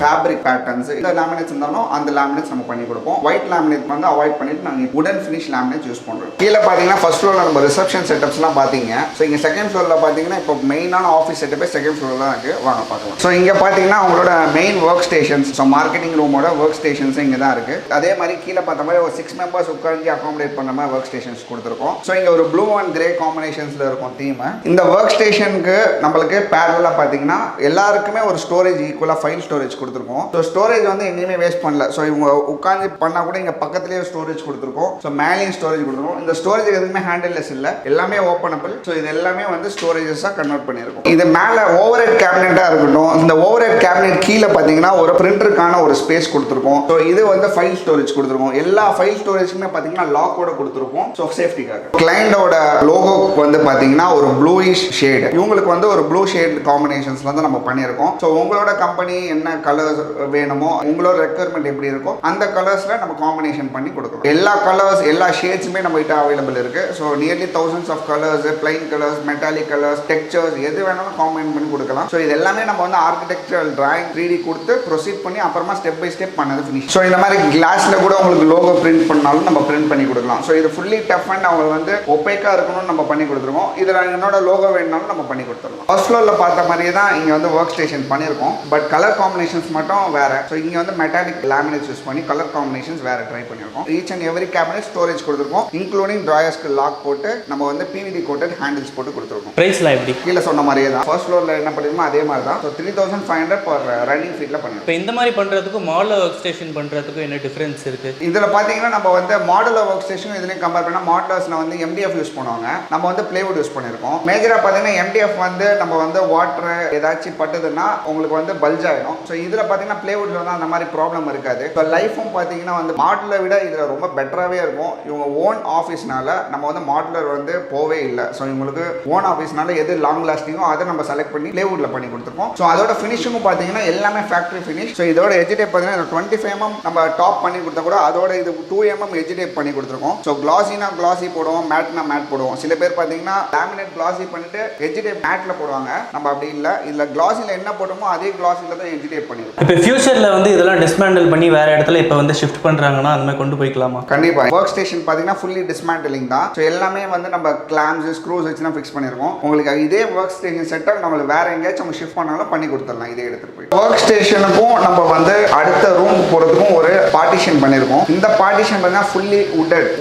ஃபேப்ரிக் பேட்டர்ன்ஸ், இந்த லேமினேட்ஸ் இருந்தாலும் அந்த லேமினேட்ஸ் நம்ம பண்ணி கொடுப்போம். ஒயிட் லேமினேட் வந்து அவாய்ட் பண்ணிட்டு நாங்கள் உடன் ஃபினிஷ் லேமினேட் யூஸ் பண்ணுறோம். கீழே பார்த்தீங்கன்னா ஃபர்ஸ்ட் ஃப்ளோரில் நம்ம ரிசப்ஷன் செட்டப்ஸ்லாம் பார்த்தீங்க. ஸோ இங்கே செகண்ட் ஃப்ளோரில் பார்த்தீங்கன்னா இப்போ மெயினான ஆஃபீஸ் செட்டப்பே செகண்ட் ஃப்ளோரில் தான் இருக்குது. வாங்க பார்க்கலாம். ஸோ இங்கே பார்த்தீங்கன்னா அவங்களோட main work stations, so marketing ரூமோட ஒர்க் ஸ்டேஷன்ஸ் இங்கே தான் இருக்குது. அதே மாதிரி கீழே பார்த்த மாதிரி ஒரு 6 members உட்காந்து அகாமடேட் பண்ண மாதிரி ஒர்க் ஸ்டேஷன்ஸ் கொடுத்துருக்கோம். ஸோ இங்கே ஒரு ப்ளூ அண்ட் கிரே காம்பினேஷன்ஸில் இருக்கும் தீம். இந்த ஒர்க் ஸ்டேஷனுக்கு நம்மளுக்கு பேரலாக பார்த்தீங்கன்னா எல்லாருக்குமே ஒரு ஸ்டோரேஜ் ஈக்குவலாக ஃபைல் ஸ்டோரேஜ் கொடுத்துருக்கோம். ஸோ ஸ்டோரேஜ் வந்து எங்கேயுமே வேஸ்ட் பண்ணல. ஸோ இவங்க உட்காந்து பண்ணால் கூட இங்கே பக்கத்துலேயே ஸ்டோரேஜ் கொடுத்துருக்கோம். ஸோ மேலேயும் ஸ்டோரேஜ் கொடுத்துருக்கோம். இந்த ஸ்டோரேஜ் எதுவுமே ஹேண்டில்லெஸ் இல்லை, எல்லாமே ஓப்பனபிள். ஸோ இது எல்லாமே வந்து ஸ்டோரேஜஸாக கன்வெர்ட் பண்ணியிருக்கோம். இது மேலே ஓவர் ஹெட் கேபினெட்டாக இருக்கட்டும், இந்த ஓவர் ஹெட் கேபினெட் கீழே பார்த்தீங்கன்னா ஒரு பிரிண்டருக்கான ஒரு ஸ்பேஸ் கொடுத்துருக்கோம். ஸோ இது வந்து ஃபைல் ஸ்டோரேஜ் கொடுத்துருக்கோம். எல்லா ஃபைல் ஸ்டோரேஜுமே பார்த்தீங்கன்னா லாக்கோட கொடுத்துருக்கோம். ஸோ சேஃப்டிக்காக கிளைண்டோட லோகோ வந்து பார்த்தீங்கன்னா ஒரு ப்ளூயிஷ் ஷேடு, இவங்களுக்கு வந்து ஒரு ப்ளூ ஷேட் காம்பினேஷன்ஸ்ல வந்து நம்ம பண்ணியிருக்கோம். ஸோ உங்களோட கம்பெனி என்ன கலர்ஸ் வேணுமோ, உங்களோட ரெக்குயர்மெண்ட் எப்படி இருக்கோ அந்த கலர்ஸ்ல நம்ம காம்பினேஷன் பண்ணி கொடுக்குறோம். எல்லா கலர்ஸ், எல்லா ஷேட்ஸுமே நம்ம கிட்ட அவைலபிள் இருக்கு. So nearly thousands of colours, plain colours, metallic colours, textures எது வேணாலும் காம்பினேட் பண்ணி கொடுக்கலாம். ஸோ இது எல்லாமே நம்ம வந்து ஆர்கிடெக்சரல் டிராயிங் 3D கொடுத்து ப்ரொசீட் பண்ணி அப்புறமா ஸ்டெப் பை ஸ்டெப் பண்ணது ஃபினிஷ். ஸோ இந்த மாதிரி கிளாஸ்ல கூட உங்களுக்கு லோகோ பிரிண்ட் பண்ணாலும் நம்ம பிரிண்ட் பண்ணி கொடுக்கலாம். ஸோ இது ஃபுல்லி டஃப் அண்ட் அவங்க வந்து ஒப்பேக்கா இருக்கணும்னு நம்ம பண்ணி கொடுத்துருக்கோம். இதில் என்னோட லோகோ வேணும்னாலும் நம்ம பண்ணி கொடுத்துருவோம். ஃபர்ஸ்ட் ஃப்ளோரில் பார்த்த மாதிரியே தான் இங்கே வந்து ஒர்க் ஸ்டேஷன் பண்ணியிருக்கோம். பட் கலர் காம்பினேஷன்ஸ் மட்டும் வேற. ஸோ இங்கே வந்து மெட்டாலிக் லேமினேட்ஸ் யூஸ் பண்ணி கலர் காம்பினேஷன்ஸ் வேற ட்ரை பண்ணியிருக்கோம். Each and every cabinet storage கொடுத்துருக்கோம், இன்க்ளூடிங் ட்ராயர்ஸ்க்கு லாக் போட்டு நம்ம வந்து PVD கோட்டட் ஹேண்டில்ஸ் போட்டு கொடுத்துருக்கோம். ப்ரைஸ்லாம் எப்படி? கீழே சொன்ன மாதிரியே தான் ஃபர்ஸ்ட் ஃப்ளோரில் என்ன பண்ணிருமோ அதே மாதிரி தான். ஸோ 3500 பர் ரன்னிங் ஃபீட்டில் பண்ணிருக்கோம். இப்போ இந்த மாதிரி பண்ணுறதுக்கும் மாடல் ஒர்க் ஸ்டேஷன் பண்ணுறதுக்கும் என்ன டிஃப்ரென்ஸ் இருக்குது? இதில் பார்த்தீங்கன்னா நம்ம வந்து மாடலர் ஒர்க் ஸ்டேஷன் இதுலேயும் கம்பேர் பண்ணால் மாடலர்ஸில் வந்து MDF யூஸ் பண்ணுவாங்க, நம்ம வந்து பிளேவுட் யூஸ் பண்ணியிருக்கோம். மேஜராக பார்த்தீங்கன்னா MDF வந்து நம்ம வந்து வாட்டர் ஏதாச்சும் பட்டுதுன்னா உங்களுக்கு வந்து பல்ஜ் ஆகிடும். ஸோ இதில் பார்த்தீங்கன்னா பிளேவுட்ல வந்து அந்த மாதிரி ப்ராப்ளம் இருக்காது. ஸோ லைஃபும் பார்த்தீங்கன்னா வந்து மாடலை விட இதில் ரொம்ப பெட்டராகவே இருக்கும். இவங்க ஓன் ஆஃபீஸ்னால நம்ம வந்து மாடலர் வந்து போவே இல்லை. ஸோ இவங்களுக்கு ஓன் ஆஃபீஸ்னால எது லாங் லாஸ்டிங்கோ அதை நம்ம செலக்ட் பண்ணி பிளேவுட்ல பண்ணி கொடுத்துருக்கோம். ஸோ அதோட ஃபினிஷிங்கும் பார்த்தீங்கன்னா எல்லாமே ஃபேக்ட்ரி ஃபினிஷ். ஸோ இதோட எஜ் டேப் பார்த்தீங்கன்னா 25 mm நம்ம டாப் பண்ணி கொடுத்தா கூட அதோட இது 2 mm எஜ் டேப் பண்ணி கொடுத்துருக்கோம். ஸோ கிளாஸினா கிளாஸி போடுவோம், மேட்னா மேட் போடுவோம். சில பேர் பார்த்தீங்கன்னா லேமினேட் கிளாஸி பண்ணிட்டு எஜ் டேப் மேட்ல போடுவாங்க. நம்ம அப்படி இல்லை, இதுல கிளாஸில என்ன போட்டோமோ அதே கிளாஸில தான் எஜ் டேப் பண்ணிருக்கோம். இப்போ ஃபியூச்சர்ல வந்து இதெல்லாம் டிஸ்மேண்டில் பண்ணி வேற இடத்துல இப்போ வந்து ஷிஃப்ட் பண்றாங்கன்னா அந்த மாதிரி கொண்டு போய்க்கலாமா? கண்டிப்பா. ஒர்க் ஸ்டேஷன் பார்த்தீங்கன்னா ஃபுல்லி டிஸ்மேண்டிலிங் தான். ஸோ எல்லாமே வந்து நம்ம கிளாம்ஸ், ஸ்க்ரூஸ் வச்சு தான் ஃபிக்ஸ் பண்ணிருக்கோம். உங்களுக்கு இதே ஒர்க் ஸ்டேஷன் செட்டப் நம்மளுக்கு வேற எங்கேயாச்சும் நம்ம ஷிஃப்ட் பண்ணாலும் பண்ணி கொடுத்துடலாம் இதே எடுத்துட்டு போய். ஒர்க் ஸ்டேஷனுக்கும் நம்ம வந்து அடுத்த ரூம் போறதுக்கும் ஒரு பார்ட்டிஷன் பண்ணிருக்கோம். இந்த பார்ட்டிஷன் பார்த்தா ஃபுல்லி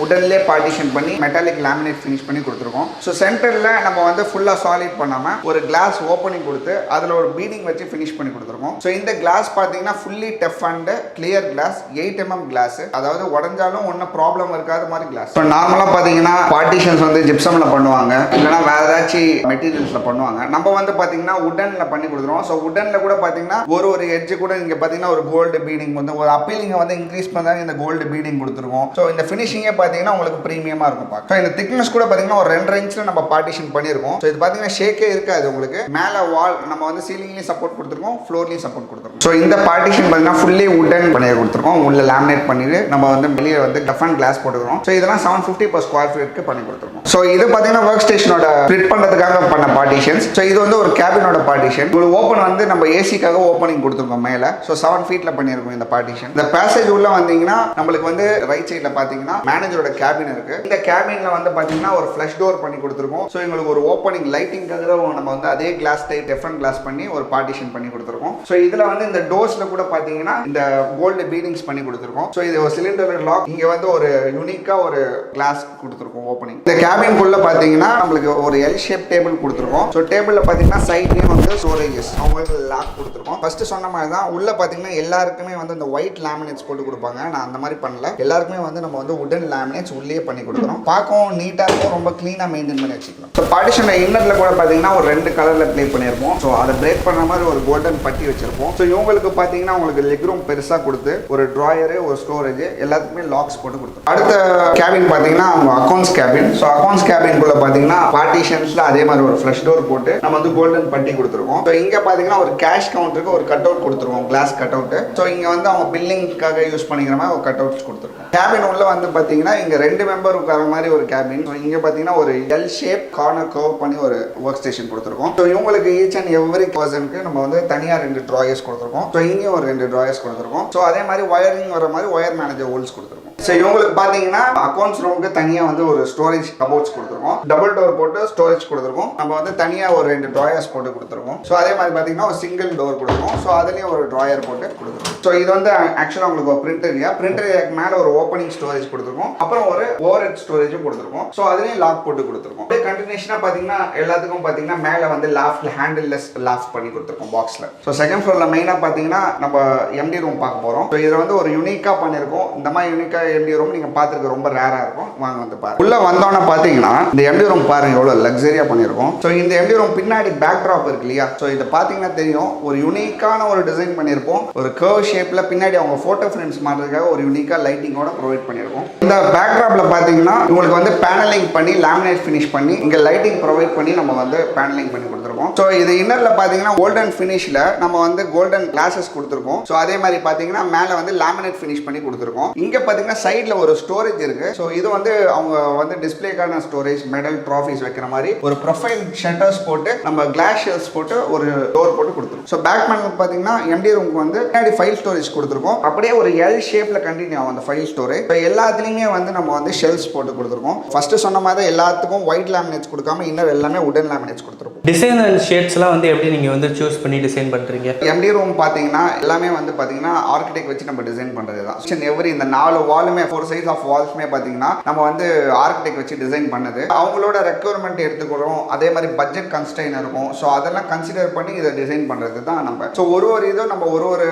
உடன்லேயே பார்ட்டிஷன் பண்ணி மெட்டாலிக் லேமினேட் ஃபினிஷ் பண்ணி கொடுத்துருக்கோம். ஸோ சென்டர்ல நம்ம வந்து ஃபுல்லா சாலிட் பண்ணாம ஒரு கிளாஸ் ஓப்பனிங் கொடுத்து அதுல ஒரு பீடிங் வச்சு ஃபினிஷ் பண்ணி கொடுத்துருக்கோம். ஸோ இந்த கிளாஸ் பார்த்தீங்கன்னா fully tough and clear glass, 8 mm glass, அதாவது உடஞ்சாலும் ஒன்றும் ப்ராப்ளம் இருக்காத மாதிரி கிளாஸ். இப்போ நார்மலாக பார்த்தீங்கன்னா பார்ட்டிஷன்ஸ் வந்து ஜிப்சம்ல பண்ணுவாங்க, இல்லைனா வேற ஏதாச்சும் மெட்டீரியல்ஸ்ல பண்ணுவாங்க. நம்ம வந்து பார்த்தீங்கன்னா உடன்ல பண்ணி கொடுத்துருவோம். ஸோ உடன்ல கூட பார்த்தீங்கன்னா ஒரு எட்ஜ் கூட இங்கே பார்த்தீங்கன்னா ஒரு கோல்டு பீடிங் வந்து ஒரு அப்பீலிங்கை வந்து இன்க்ரீஸ் பண்ணாங்க, இந்த கோல்டு பீடிங் கொடுத்துருவோம். ஸோ இந்த ஃபினிஷிங் ஃபினிஷிங்கே பார்த்தீங்கன்னா உங்களுக்கு ப்ரீமியமாக இருக்கும் பார்க்க. ஸோ இந்த திக்னஸ் கூட பார்த்தீங்கன்னா ஒரு 2.5 இன்ச்சில் நம்ம பார்ட்டிஷன் பண்ணியிருக்கோம். ஸோ இது பார்த்தீங்கன்னா ஷேக்கே இருக்காது உங்களுக்கு. மேலே வால் நம்ம வந்து சீலிங்லேயும் சப்போர்ட் கொடுத்துருக்கோம், ஃப்ளோர்லேயும் சப்போர்ட் கொடுத்துருக்கோம். ஸோ இந்த பார்ட்டிஷன் பார்த்தீங்கன்னா ஃபுல்லி உட்டன் பண்ணி கொடுத்துருக்கோம். உள்ள லேமினேட் பண்ணிட்டு நம்ம வந்து வெளியே வந்து டஃபன் கிளாஸ் போட்டுக்கிறோம். ஸோ இதெல்லாம் 750 per square feet பண்ணி கொடுத்துருக்கோம். ஸோ இது பார்த்தீங்கன்னா ஒர்க் ஸ்டேஷனோட ஃபிட் பண்ணுறதுக்காக பண்ண பார்ட்டிஷன்ஸ். ஸோ இது வந்து ஒரு கேபினோட பார்ட்டிஷன். உங்களுக்கு ஓப்பன் வந்து நம்ம ஏசிக்காக ஓப்பனிங் கொடுத்துருக்கோம் மேலே. ஸோ 7 feetல பண்ணியிருக்கோம் இந்த பார்ட்டிஷன். இந்த பேசேஜ் உள்ள வந்தீங்கன்னா நம்மளுக்கு வந்து ரைட் சைடில் பார்த்தீங்கன்னா மேனேஜரோட கேபின் இருக்கு. இந்த கேபின்ல வந்து பார்த்தீங்கன்னா ஒரு ஃப்ளஷ் டோர் பண்ணி கொடுத்துருக்கோம். ஸோ எங்களுக்கு ஒரு ஓப்பனிங் லைட்டிங்காக நம்ம வந்து அதே கிளாஸ் டைப் டிஃபரண்ட் கிளாஸ் பண்ணி ஒரு பார்ட்டிஷன் பண்ணி கொடுத்துருக்கோம். ஸோ இதில் வந்து இந்த டோர்ஸ்ல கூட பார்த்தீங்கன்னா இந்த கோல்டு பீடிங்ஸ் பண்ணி கொடுத்துருக்கோம். ஸோ இது ஒரு சிலிண்டர் லாக். இங்கே வந்து ஒரு யூனிக்கா ஒரு கிளாஸ் கொடுத்துருக்கோம் ஓப்பனிங். இந்த கேபின்குள்ள பார்த்தீங்கன்னா நம்மளுக்கு ஒரு எல் ஷேப் டேபிள் கொடுத்துருக்கோம். ஸோ டேபிளில் பார்த்தீங்கன்னா சைட்லேயும் வந்து ஸ்டோரேஜஸ் அவங்க லாக் கொடுத்துருக்கோம். ஃபர்ஸ்ட் சொன்ன மாதிரி தான் உள்ள பார்த்தீங்கன்னா எல்லாருக்குமே வந்து இந்த ஒயிட் லேமினேட்ஸ் போட்டு கொடுப்பாங்க. நான் அந்த மாதிரி பண்ணல. எல்லாருக்குமே வந்து நம்ம வந்து உடன் லேமினேட்ஸ் உள்ளே பண்ணி கொடுக்குறோம். பார்க்கவும் நீட்டாக இருக்கும், ரொம்ப க்ளீனாக மெயின்டைன் பண்ணி வச்சுக்கலாம். ஸோ பார்ட்டிஷன் இன்னர்ல கூட பார்த்தீங்கன்னா ஒரு 2 கலரில் ப்ளே பண்ணியிருப்போம். ஸோ அதை பிரேக் பண்ண மாதிரி ஒரு கோல்டன் பட்டி வச்சிருப்போம். ஸோ இவங்களுக்கு பார்த்தீங்கன்னா உங்களுக்கு லெக் ரூம் பெருசாக கொடுத்து ஒரு ட்ராயரு ஒரு ஸ்டோரேஜ் எல்லாத்துக்குமே லாக்ஸ் போட்டு கொடுத்தோம். அடுத்த கேபின் பார்த்தீங்கன்னா அவங்க அக்கௌண்ட்ஸ் கேபின். ஸோ அக்கௌண்ட்ஸ் கேபின்குள்ள பார்த்தீங்கன்னா பார்ட்டிஷன்ஸ்ல அதே மாதிரி ஒரு ஃப்ளஷ் டோர் போட்டு நம்ம வந்து கோல்டன் பட்டி கொடுத்துருக்கோம். ஸோ இங்கே பார்த்தீங்கன்னா ஒரு கேஷ் கவுண்டருக்கு ஒரு கட் அவுட் கொடுத்துருவோம், கிளாஸ் கட் அவுட். ஸோ இங்கே வந்து அவங்க பில்லிங்காக யூஸ் பண்ணிக்கிற மாதிரி ஒரு கட் அவுட்ஸ் கொடுத்துருக்கோம். கேபின் உள்ள வந்து பார்த்தீங்கன்னா இங்கே 2 மெம்பர் உட்கார மாதிரி ஒரு கேபின். ஸோ இங்கே பார்த்தீங்கன்னா ஒரு எல் ஷேப் கார்னர் கர்வ் பண்ணி ஒரு ஒர்க் ஸ்டேஷன் கொடுத்துருக்கோம். ஸோ இவங்களுக்கு ஈச் அண்ட் எவ்ரி பர்சனுக்கு நம்ம வந்து தனியாக 2 ட்ராயர்ஸ் கொடுத்துருக்கோம். ஸோ இங்கேயும் ஒரு 2 ட்ராயர்ஸ் கொடுத்துருக்கோம். ஸோ அதே மாதிரி ஒயரிங் வர மாதிரி ஒயர் மேனேஜர் ஹோல்ஸ் கொடுத்துருக்கோம். ஸோ இவங்களுக்கு பார்த்தீங்கன்னா அக்கௌண்ட்ஸ் ரூமுக்கு தனியாக வந்து ஒரு ஸ்டோரேஜ் கபோர்ட்ஸ் கொடுத்துருக்கோம். டபுள் டோர் போட்டு ஸ்டோரேஜ் கொடுத்துருக்கோம். நம்ம வந்து தனியாக ஒரு 2 ட்ராயர்ஸ் போட்டு கொடுத்துருக்கோம். ஸோ அதே மாதிரி பார்த்தீங்கன்னா ஒரு சிங்கிள் டோர் கொடுத்துருக்கோம். ஸோ அதுலேயும் ஒரு ட்ராயர் போட்டு கொடுத்துருக்கோம். ஸோ இது வந்து ஆக்சுவலாக உங்களுக்கு ஒரு பிரிண்டர் ஏரியாக்கு மேலே ஒரு ஓப்பனிங் ஸ்டோரேஜ் கொடுத்துருக்கோம். அப்புறம் ஒரு ஓவர் ஹெட் ஸ்டோரேஜும் கொடுத்துருக்கோம். ஸோ அதுலேயும் லாக் போட்டு கொடுத்துருக்கோம். அப்படியே கண்டினியூஷனாக பார்த்தீங்கன்னா எல்லாத்துக்கும் பார்த்தீங்கன்னா மேலே வந்து லாஃப்ட் ஹேண்டில்லெஸ் லாஃப்ட் பண்ணி கொடுத்துருக்கோம் பாக்ஸில். ஸோ செகண்ட் ஃப்ளோரில் மெயினாக பார்த்தீங்கன்னா நம்ம எம்டி ரூம் பார்க்க போகிறோம். ஸோ இதில் வந்து ஒரு யூனிக்காக பண்ணியிருக்கோம். இந்த மாதிரி யூனிக்காக எம்டி ரூம் நீங்க பார்த்துருக்க ரொம்ப ரேரா இருக்கும். வாங்க வந்து பாருங்க. உள்ள வந்தோன்னு பாத்தீங்கன்னா இந்த எம்டி ரூம் பாருங்க எவ்வளவு லக்ஸரியா பண்ணிருக்கோம். ஸோ இந்த எம்டி ரூம் பின்னாடி பேக் ட்ராப் இருக்கு இல்லையா? ஸோ இதை பாத்தீங்கன்னா தெரியும், ஒரு யூனிக்கான ஒரு டிசைன் பண்ணியிருப்போம். ஒரு கர்வ் ஷேப்ல பின்னாடி அவங்க போட்டோ ஃப்ரேம்ஸ் மாட்டுறதுக்காக ஒரு யூனிக்கா லைட்டிங்கோட ப்ரொவைட் பண்ணியிருக்கோம். இந்த பேக் ட்ராப்ல பாத்தீங்கன்னா உங்களுக்கு வந்து பேனலிங் பண்ணி லேமினேட் ஃபினிஷ் பண்ணி இங்க லைட்டிங் ப்ரொவைட் பண்ணி நம்ம வந்து பேனலிங் பண்ணி கொடுத்துருக்கோம். ஸோ இது இன்னர்ல பாத்தீங்கன்னா கோல்டன் ஃபினிஷ்ல நம்ம வந்து கோல்டன் கிளாஸஸ் கொடுத்துருக்கோம். ஸோ அதே மாதிரி பாத்தீங்கன்னா மேல வந்து லேமினேட் ஃபினிஷ் பண்ணி கொடுத்துருக்கோம். இங்க பாத்தீங்கன்னா சைட்ல ஒரு ஸ்டோரேஜ் இருக்கு. ஸோ இது வந்து அவங்க வந்து டிஸ்பிளேக்கான ஸ்டோரேஜ் மெடல் ட்ராஃபிஸ் வைக்கிற மாதிரி ஒரு ப்ரொஃபைல் ஷட்டர்ஸ் போட்டு நம்ம கிளாஸ் ஷெல்ஸ் போட்டு ஒரு டோர் போட்டு கொடுத்துருக்கோம். ஸோ பேக் பேனல் பார்த்தீங்கன்னா எம்டி ரூமுக்கு வந்து பின்னாடி ஃபைல் ஸ்டோரேஜ் கொடுத்துருக்கோம். அப்படியே ஒரு எல் ஷேப்ல கண்டினியூ ஆகும் அந்த ஃபைல் ஸ்டோரேஜ். ஸோ எல்லாத்துலேயுமே வந்து நம்ம வந்து ஷெல்ஸ் போட்டு கொடுத்துருக்கோம். ஃபர்ஸ்ட் சொன்ன மாதிரி எல்லாத்துக்கும் ஒயிட் லேமினேட்ஸ் கொடுக்காம இன்னும் எல்லாமே உடன் லேமினேட்ஸ் கொடுத்துருக்கோம். டிசைன் அண்ட் ஷேட்ஸ்லாம் வந்து எப்படி நீங்கள் வந்து சூஸ் பண்ணி டிசைன் பண்ணுறீங்க? எம்டி ரூம் பார்த்தீங்கன்னா எல்லாமே வந்து பார்த்தீங்கன்னா ஆர்கிடெக்ட் வச்சு நம்ம டிசைன் பண்ணுறது தான். எவ்ரி இந்த 4 வாலுமே 4 சைஸ் ஆஃப் வால்ஸ்மே பார்த்தீங்கன்னா நம்ம வந்து ஆர்கிடெக்ட் வச்சு டிசைன் பண்ணது. அவங்களோட ரெக்யர்மெண்ட் எடுத்துக்கிறோம். அதே மாதிரி பட்ஜெட் கன்ஸ்ட்ரெயின் இருக்கும். ஸோ அதெல்லாம் கன்சிடர் பண்ணி இதை டிசைன் பண்ணுறது தான் நம்ம. ஸோ ஒரு இதுவும் நம்ம ஒரு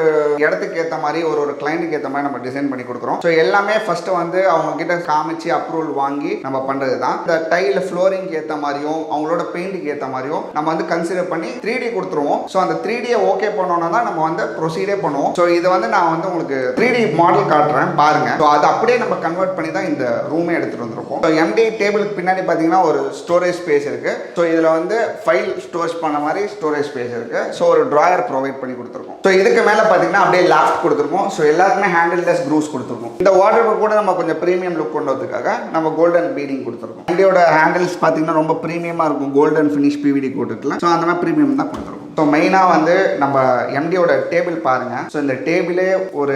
இடத்துக்கு ஏற்ற மாதிரி ஒரு கிளைண்ட்டுக்கு ஏற்ற மாதிரி நம்ம டிசைன் பண்ணி கொடுக்குறோம். ஸோ எல்லாமே ஃபர்ஸ்ட் வந்து அவங்க கிட்ட காமிச்சு அப்ரூவல் வாங்கி நம்ம பண்ணுறது தான். இந்த டைல் ஃப்ளோரிங்க்கு ஏற்ற மாதிரியும் அவங்களோட பெயிண்ட்டுக்கு ஏற்ற மாதிரியும் நம்ம வந்து கன்சிடர் பண்ணி 3D கொடுத்துருவோம். ஸோ அந்த 3Dயை ஓகே பண்ணோன்னா தான் நம்ம வந்து ப்ரொசீடே பண்ணுவோம். ஸோ இது வந்து நான் வந்து உங்களுக்கு 3D மாடல் காட்டுறேன் பாருங்க. ஸோ அதை அப்படியே நம்ம கன்வெர்ட் பண்ணி தான் இந்த ரூமே எடுத்துட்டு வந்திருக்கோம். ஸோ எம்டி டேபிளுக்கு பின்னாடி பார்த்தீங்கன்னா ஒரு ஸ்டோரேஜ் ஸ்பேஸ் இருக்கு. ஸோ இதில் வந்து ஃபைல் ஸ்டோரேஜ் பண்ண மாதிரி ஸ்டோரேஜ் ஸ்பேஸ் இருக்கு. ஸோ ஒரு ட்ராயர் ப்ரொவைட் பண்ணி கொடுத்துருக்கோம். ஸோ இதுக்கு மேலே பார்த்தீங்கன்னா அப்படியே லாஃப்ட் கொடுத்துருக்கோம். ஸோ எல்லாருக்குமே ஹேண்டில்லெஸ் க்ரூஸ் கொடுத்துருக்கோம். இந்த வாட்டர் கூட நம்ம கொஞ்சம் ப்ரீமியம் லுக் கொண்டு வரதுக்காக நம்ம கோல்டன் பீடிங் கொடுத்துருக்கோம். எம்டியோட ஹேண்டில்ஸ் பார்த்தீங்கன்னா ரொம்ப ப்ரீமியமாக இருக்கும். Golden finish பிவிடி கோட்டுக்கலாம். ஸோ அந்த மாதிரி ப்ரீமியம் தான் கொடுத்துருக்கோம். ஸோ மெயினாக வந்து நம்ம எம்டியோட டேபிள் பாருங்க. ஸோ இந்த டேபிளே ஒரு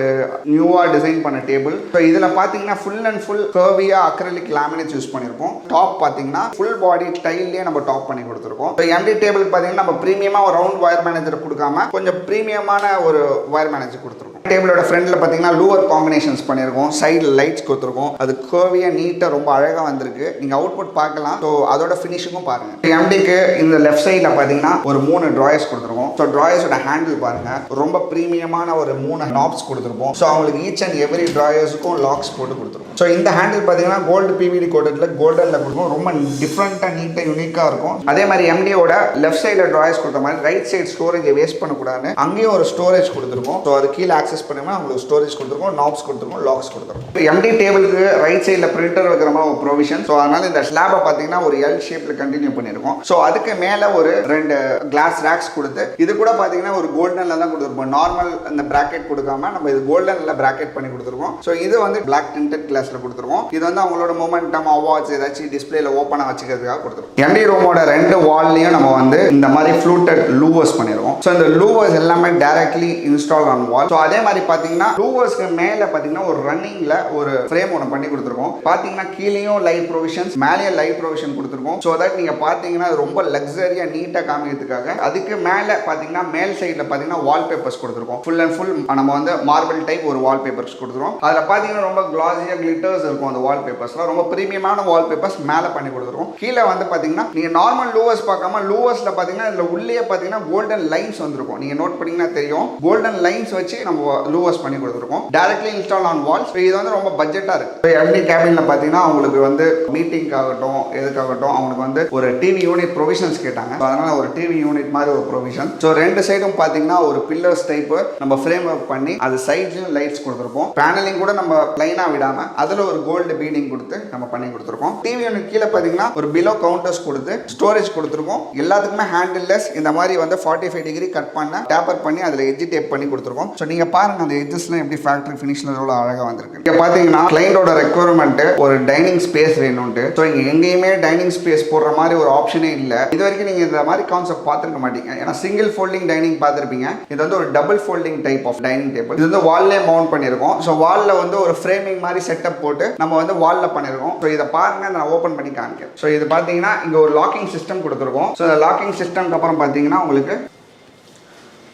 நியூவாக டிசைன் பண்ண டேபிள். ஸோ இதில் பார்த்தீங்கன்னா ஃபுல் அண்ட் ஃபுல் கர்வியாக அக்ரிலிக் லேமினேட்ஸ் யூஸ் பண்ணியிருப்போம். டாப் பார்த்தீங்கன்னா ஃபுல் பாடி டைல்லே நம்ம டாப் பண்ணி கொடுத்துருக்கோம். ஸோ எம்டி டேபிள் பார்த்தீங்கன்னா நம்ம ப்ரீமியமாக ஒரு ரவுண்ட் ஒயர் மேனேஜர் கொடுக்காம கொஞ்சம் ப்ரீமியமான ஒரு ஒயர் மேனேஜர் கொடுத்துருக்கோம். டேபிளோட ஃப்ரண்ட்ல பார்த்தீங்கன்னா லூவர் காம்பினேஷன்ஸ் பண்ணியிருக்கோம். சைடில் லைட்ஸ் கொடுத்துருக்கோம். அது கர்வியாக நீட்டாக ரொம்ப அழகாக வந்திருக்கு. நீங்கள் அவுட்புட் பார்க்கலாம். ஸோ அதோட ஃபினிஷிங்கும் பாருங்க. எம்டிக்கு இந்த லெஃப்ட் சைடில் பார்த்தீங்கன்னா ஒரு 3 ட்ராயர்ஸ் கொடுத்துருக்கோம். ஸோ ட்ராயர்ஸோட ஹேண்டில் பாருங்க. ரொம்ப ப்ரீமியமான ஒரு 3 நாப்ஸ் கொடுத்துருப்போம். ஸோ அவங்களுக்கு ஈச் அண்ட் எவ்ரி ட்ராயர்ஸுக்கும் லாக்ஸ் போட்டு கொடுத்துருக்கோம். ஸோ இந்த ஹேண்டில் பார்த்தீங்கன்னா கோல்டு பிவிடி கோட்டடில் கோல்டனில் கொடுக்கும். ரொம்ப டிஃப்ரெண்ட்டாக நீட்டாக யூனிக்காக இருக்கும். அதே மாதிரி எம்டியோட லெஃப்ட் சைடில் ட்ராயர்ஸ் கொடுத்த மாதிரி ரைட் சைடு ஸ்டோரேஜை வேஸ்ட் பண்ணக்கூடாது. அங்கேயும் ஒரு ஸ்டோரேஜ் கொடுத்துருக்கோம். ஸோ அது கீழே ஆக்சஸ் பண்ணுமா உங்களுக்கு ஸ்டோரேஜ் கொடுத்துருக்கோம், நாப்ஸ் கொடுத்துருக்கோம், லாக்ஸ் கொடுத்துருக்கோம். எம்டி டேபிளுக்கு ரைட் சைடில் பிரிண்டர் வைக்கிற மாதிரி ஒரு ப்ரொவிஷன். ஸோ அதனால இந்த ஸ்லாபை பார்த்தீங்கன்னா ஒரு எல் ஷேப்ல கண்டினியூ பண்ணியிருக்கோம். ஸோ அதுக்கு மேலே ஒரு 2 கிளாஸ் ரேக்ஸ் கொடுத்து இது கூட பார்த்தீங்கன்னா ஒரு கோல்டன்ல தான் கொடுத்துருப்போம். நார்மல் இந்த பிராக்கெட் கொடுக்காம நம்ம இது கோல்டன்ல பிராக்கெட் பண்ணி கொடுத்துருக்கோம். ஸோ இது வந்து பிளாக் டிண்டட் கிளாஸ்ல கொடுத்துருக்கோம். இது வந்து அவங்களோட மொமெண்டம் அவார்ட்ஸ் ஏதாச்சும் டிஸ்பிளேல ஓப்பனாக வச்சுக்கிறதுக்காக கொடுத்துருக்கோம். எம்டி ரூமோட 2 வால்லையும் நம்ம வந்து இந்த மாதிரி ஃப்ளூட்டட் லூவர்ஸ் பண்ணிருக்கோம். ஸோ இந்த லூவர்ஸ் எல்லாமே directly install on wall. So அதே மாதிரி பார்த்தீங்கன்னா லூவர்ஸ்க்கு மேலே பார்த்தீங்கன்னா ஒரு ரன்னிங்ல ஒரு ஃப்ரேம் ஒன்று பண்ணி கொடுத்துருக்கோம். பார்த்தீங்கன்னா கீழேயும் லைட் ப்ரொவிஷன்ஸ், மேலேயும் லைட் ப்ரொவிஷன் கொடுத்துருக்கோம். ஸோ தட் நீங்க பார்த்தீங்கன்னா ரொம்ப லக்ஸரியா நீட்டாக காமிக்கிறதுக்காக. அதுக்கு மேலே பார்த்தீங்கன்னா மேல் சைடில் பார்த்தீங்கன்னா வால்பேப்பர்ஸ் கொடுத்துருக்கோம். ஃபுல் அண்ட் ஃபுல் நம்ம வந்து மார்பிள் டைப் ஒரு வால்பேப்பர்ஸ் கொடுத்துருக்கோம். அதில் பார்த்தீங்கன்னா ரொம்ப கிளாஸியா கிளிட்டர்ஸ் இருக்கும். அந்த வால்பேப்பர்ஸ்லாம் ரொம்ப பிரீமியமான வால்பேப்பர்ஸ் மேலே பண்ணி கொடுத்துருக்கோம். கீழே வந்து பார்த்தீங்கன்னா நீங்க நார்மல் லூவர்ஸ் பார்க்காம லூவர்ஸ்ல பார்த்தீங்கன்னா இதுல உள்ளே பார்த்தீங்கன்னா கோல்டன் லைன்ஸ் வந்திருக்கும். நீங்க நோட் பண்ணீங்கன்னா தெரியும். கோல்டன் லைன்ஸ் வச்சு நம்ம லூவர்ஸ் பண்ணி கொடுத்துருக்கோம். Directly install on walls. இது வந்து ரொம்ப பட்ஜெட்டா இருக்கு. எம்டி கேபின்ல பார்த்தீங்கன்னா உங்களுக்கு வந்து மீட்டிங் ஆகட்டும் எதுக்காகட்டும் அவங்களுக்கு வந்து ஒரு டிவி யூனிட் ப்ரொவிஷன்ஸ் கேட்டாங்க. அதனால ஒரு டிவி யூனிட் மாதிரி ஒரு ப்ரொவிஷன். ஸோ 2 சைடும் பார்த்தீங்கன்னா ஒரு பில்லர்ஸ் டைப் நம்ம ஃப்ரேம் ஒர்க் பண்ணி அது சைட்லயும் லைட்ஸ் கொடுத்துருப்போம். பேனலிங் கூட நம்ம பிளைனா விடாம அதுல ஒரு கோல்டு பீடிங் கொடுத்து நம்ம பண்ணி கொடுத்துருக்கோம். டிவி யூனிட் கீழே பார்த்தீங்கன்னா ஒரு பிலோ கவுண்டர்ஸ் கொடுத்து ஸ்டோரேஜ் கொடுத்துருக்கோம். எல்லாத்துக்குமே ஹேண்டில்லெஸ் இந்த மாதிரி வந்து 45 டிகிரி கட் பண்ண டேப்பர் பண்ணி அதில் எட்ஜ் டேப் பண்ணி கொடுத்துருக்கோம். ஸோ நீங்க பாருங்க அந்த எட்ஜஸ்லாம் எப்படி ஃபேக்டரி ஃபினிஷ்ல எவ்வளோ அழகாக வந்திருக்கு. இங்கே பார்த்தீங்கன்னா கிளைண்டோட ரெக்யர்மெண்ட் ஒரு டைனிங் ஸ்பேஸ் வேணும்ட்டு. ஸோ இங்கே எங்கேயுமே டைனிங் ஸ்பேஸ் போடுற மாதிரி ஒரு ஆப்ஷனே இல்லை. இது வரைக்கும் நீங்க இந்த மாதிரி கான்செப்ட் பார்த்துருக்க மாட்டீங்க. ஏன்னா சிங்கிள் ஃபோல்டிங் டைனிங் பார்த்துருப்பீங்க. இது வந்து ஒரு double folding type of dining table. இது வந்து வால்லே மவுண்ட் பண்ணியிருக்கோம். ஸோ வால்ல வந்து ஒரு ஃப்ரேமிங் மாதிரி செட்டப் போட்டு நம்ம வந்து வால்ல பண்ணியிருக்கோம். ஸோ இதை பாருங்க நான் ஓப்பன் பண்ணி காமிக்கிறேன். ஸோ இது பார்த்தீங்கன்னா இங்கே ஒரு லாக்கிங் சிஸ்டம் கொடுத்துருக்கோம். ஸோ இந்த லாக்கிங் சிஸ்டம்க்கு அப்புறம் பார்த்தீங்கன்னா உங்களுக்கு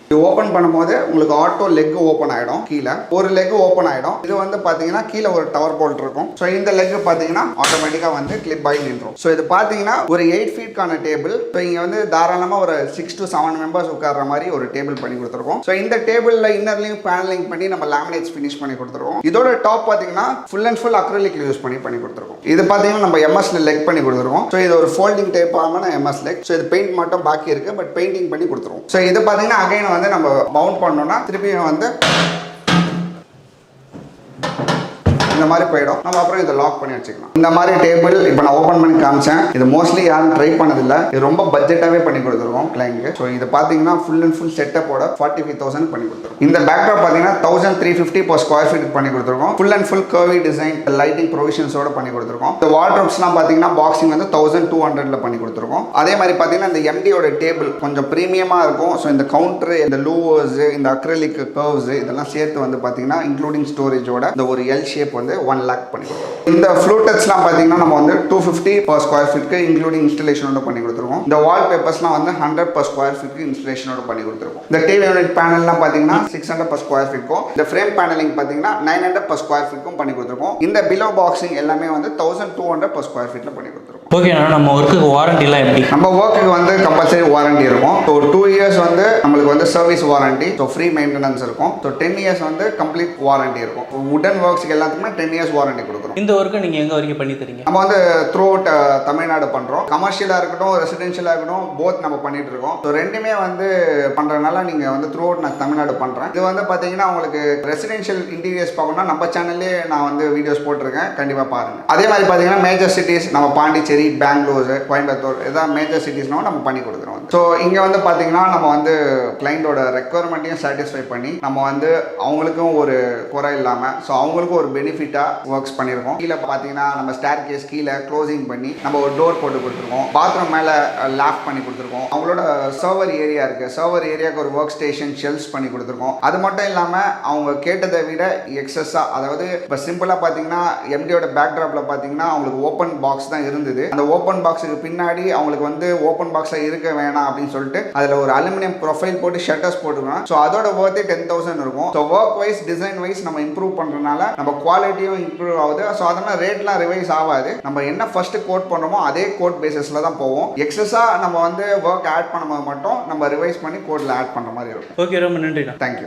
இது ஓப்பன் பண்ணும்போது உங்களுக்கு ஆட்டோ லெக் ஓப்பன் ஆகிடும். கீழே ஒரு லெக் ஓப்பன் ஆகிடும். இது வந்து பார்த்தீங்கன்னா கீழே ஒரு டவர் போல்ட் இருக்கும். ஸோ இந்த லெக் பார்த்தீங்கன்னா ஆட்டோமேட்டிக்காக வந்து கிளிப் ஆகி நின்றோம். ஸோ இது பார்த்தீங்கன்னா ஒரு 8 ஃபீட்கான டேபிள். ஸோ இங்கே வந்து தாராளமாக ஒரு 6 to 7 மெம்பர்ஸ் உட்கார்ற மாதிரி ஒரு டேபிள் பண்ணி கொடுத்துருக்கோம். ஸோ இந்த டேபிளில் இன்னர்லையும் பேனலிங் பண்ணி நம்ம லேமினேட்ஸ் ஃபினிஷ் பண்ணி கொடுத்துருக்கோம். இதோட டாப் பார்த்தீங்கன்னா full and full acrylic use பண்ணி கொடுத்துருக்கோம். இது பார்த்தீங்கன்னா நம்ம எம்எஸ்ல லெக் பண்ணி கொடுத்துருக்கோம். ஸோ இது ஒரு ஃபோல்டிங் டைப் ஆன எம்எஸ் லெக். ஸோ இது பெயிண்ட் மட்டும் பாக்கி இருக்கு. பட் பெயிண்டிங் பண்ணி கொடுத்துருவோம். ஸோ இது பார்த்தீங்கன்னா அகைன் வந்து நம்ம மவுண்ட் பண்ணோம்னா திருப்பியும் வந்து இந்த மாதிரி போயிடும். நம்ம அப்புறம் இதை லாக் பண்ணி வச்சுக்கலாம். இந்த மாதிரி டேபிள் இப்போ நான் ஓப்பன் பண்ணி காமிச்சேன். இது மோஸ்ட்லி யாரும் ட்ரை பண்ணதில்லை. இது ரொம்ப பட்ஜெட்டாகவே பண்ணி கொடுத்துருக்கோம் கிளைண்ட்க்கு. ஸோ இது பார்த்தீங்கன்னா ஃபுல் அண்ட் ஃபுல் செட்டப்போட 45,000 பண்ணி கொடுத்துருக்கோம். இந்த பேக்ட்ராப் பார்த்தீங்கன்னா 1350 per square feet பண்ணி கொடுத்துருக்கோம். Full and full curvy design lighting ப்ரொவிஷன்ஸோட பண்ணி கொடுத்துருக்கோம். இந்த வார்ட்ரோப்ஸ்லாம் பார்த்தீங்கன்னா பாக்ஸிங் வந்து 1200 பண்ணி கொடுத்துருக்கோம். அதே மாதிரி பார்த்தீங்கன்னா இந்த எம்டியோட டேபிள் கொஞ்சம் ப்ரீமியமாக இருக்கும். ஸோ இந்த கவுண்டர், இந்த லூவர்ஸ், இந்த அக்ரிலிக் கர்வ்ஸ் இதெல்லாம் சேர்த்து வந்து பார்த்தீங்கன்னா இன்க்ளூடிங் ஸ்டோரேஜோட இந்த ஒரு எல் ஷேப் வந்து 1 lakh பண்ணி கொடுத்துருக்கோம். இந்த ஃப்ளூட்டட்ஸ்லாம் பார்த்தீங்கன்னா நம்ம வந்து 250 per square feet இன்க்ளூடிங் இன்ஸ்டலேஷனோட பண்ணி கொடுத்துருக்கோம். இந்த வால் பேப்பர்ஸ்லாம் வந்து 100 per square feet இன்ஸ்டலேஷனோட பண்ணி கொடுத்துருக்கோம். இந்த டிவி யூனிட் பேனல்லாம் பார்த்தீங்கன்னா 600 per square feet. இந்த ஃப்ரேம் பேனலிங் பார்த்தீங்கன்னா 900 per square feet பண்ணி கொடுத்துருக்கோம். இந்த பிலோ பாக்ஸிங் எல்லாமே வந்து 1200 per square feet பண்ணி கொடுத்துருக்கோம். ஓகே, நம்ம ஒர்க்குக்கு வாரண்டிலாம் எப்படி? நம்ம ஒர்க்குக்கு வந்து கம்பல்சரி வாரண்டி இருக்கும். ஸோ 2 years வந்து நம்மளுக்கு வந்து service warranty. So free maintenance இருக்கும். ஸோ 10 years வந்து கம்ப்ளீட் வாரண்டி இருக்கும். வுடன் ஒர்க்ஸ்க்கு எல்லாத்துக்குமே 10 years வாரண்டி கொடுக்குறோம். இந்த ஒர்க்கை நீங்கள் எங்கே வரைக்கும் பண்ணி தரீங்க? நம்ம வந்து த்ரூ அவுட் தமிழ்நாடு பண்ணுறோம். கமர்ஷியலாக இருக்கட்டும், ரெசிடென்ஷியலாக இருக்கட்டும், போத் நம்ம பண்ணிட்டு இருக்கோம். ஸோ ரெண்டுமே வந்து பண்ணுறதுனால நீங்கள் வந்து த்ரூ அவுட் நான் தமிழ்நாடு பண்ணுறேன். இது வந்து பார்த்தீங்கன்னா உங்களுக்கு ரெசிடென்ஷியல் இன்டீரியர்ஸ் பார்க்கணும்னா நம்ம சேனல்லே நான் வந்து வீடியோஸ் போட்டிருக்கேன். கண்டிப்பாக பாருங்கள். அதே மாதிரி பார்த்தீங்கன்னா மேஜர் சிட்டிஸ் நம்ம பாண்டிச்சேரி, பெங்களூர், கோயம்புத்தூர் ஏதாவது மேஜர் சிட்டிஸ்னாலும் நம்ம பண்ணி கொடுக்குறோம். ஸோ இங்கே வந்து பார்த்தீங்கன்னா நம்ம வந்து கிளைண்டோட ரெக்குவயர்மெண்ட்டையும் சாட்டிஸ்ஃபை பண்ணி நம்ம வந்து அவங்களுக்கும் ஒரு குறை இல்லாமல் ஸோ அவங்களுக்கும் ஒரு பெனிஃபிட்டாக ஒர்க்ஸ் பண்ணியிருக்கோம். கீழே பார்த்தீங்கன்னா நம்ம ஸ்டேர் கேஸ் கீழே க்ளோசிங் பண்ணி நம்ம ஒரு டோர் போட்டு கொடுத்துருக்கோம். பாத்ரூம் மேலே லேப் பண்ணி கொடுத்துருக்கோம். அவங்களோட சர்வர் ஏரியா இருக்குது. சர்வர் ஏரியாவுக்கு ஒரு ஒர்க் ஸ்டேஷன் ஷெல்ஸ் பண்ணி கொடுத்துருக்கோம். அது மட்டும் இல்லாமல் அவங்க கேட்டதை விட எக்ஸஸாக, அதாவது இப்போ சிம்பிளாக பார்த்தீங்கன்னா எம்டியோட பேக்ட்ராப்பில் பார்த்தீங்கன்னா அவங்களுக்கு ஓப்பன் பாக்ஸ் தான் இருந்தது. அந்த ஓப்பன் பாக்ஸுக்கு பின்னாடி அவங்களுக்கு வந்து ஓப்பன் பாக்ஸாக இருக்க வேணாம் அப்படின்னு சொல்லிட்டு அதில் ஒரு அலுமினியம் ப்ரொஃபைல் போட்டு ஷட்டர்ஸ் போட்டுக்கணும். ஸோ அதோட ஒர்த்தே 10,000 இருக்கும். So work wise, design wise நம்ம இம்ப்ரூவ் பண்ணுறதுனால நம்ம குவாலிட்டியும் இம்ப்ரூவ் ஆகுது. ஸோ அதனால் ரேட்லாம் ரிவைஸ் ஆகாது. நம்ம என்ன ஃபர்ஸ்ட் கோட் பண்ணுறோமோ அதே கோட் பேசிஸில் தான் போவோம். எக்ஸஸாக நம்ம வந்து ஒர்க் ஆட் பண்ணும்போது மட்டும் நம்ம ரிவைஸ் பண்ணி கோடில் ஆட் பண்ணுற மாதிரி இருக்கும். ஓகே, ரொம்ப நன்றி. தேங்க்யூ.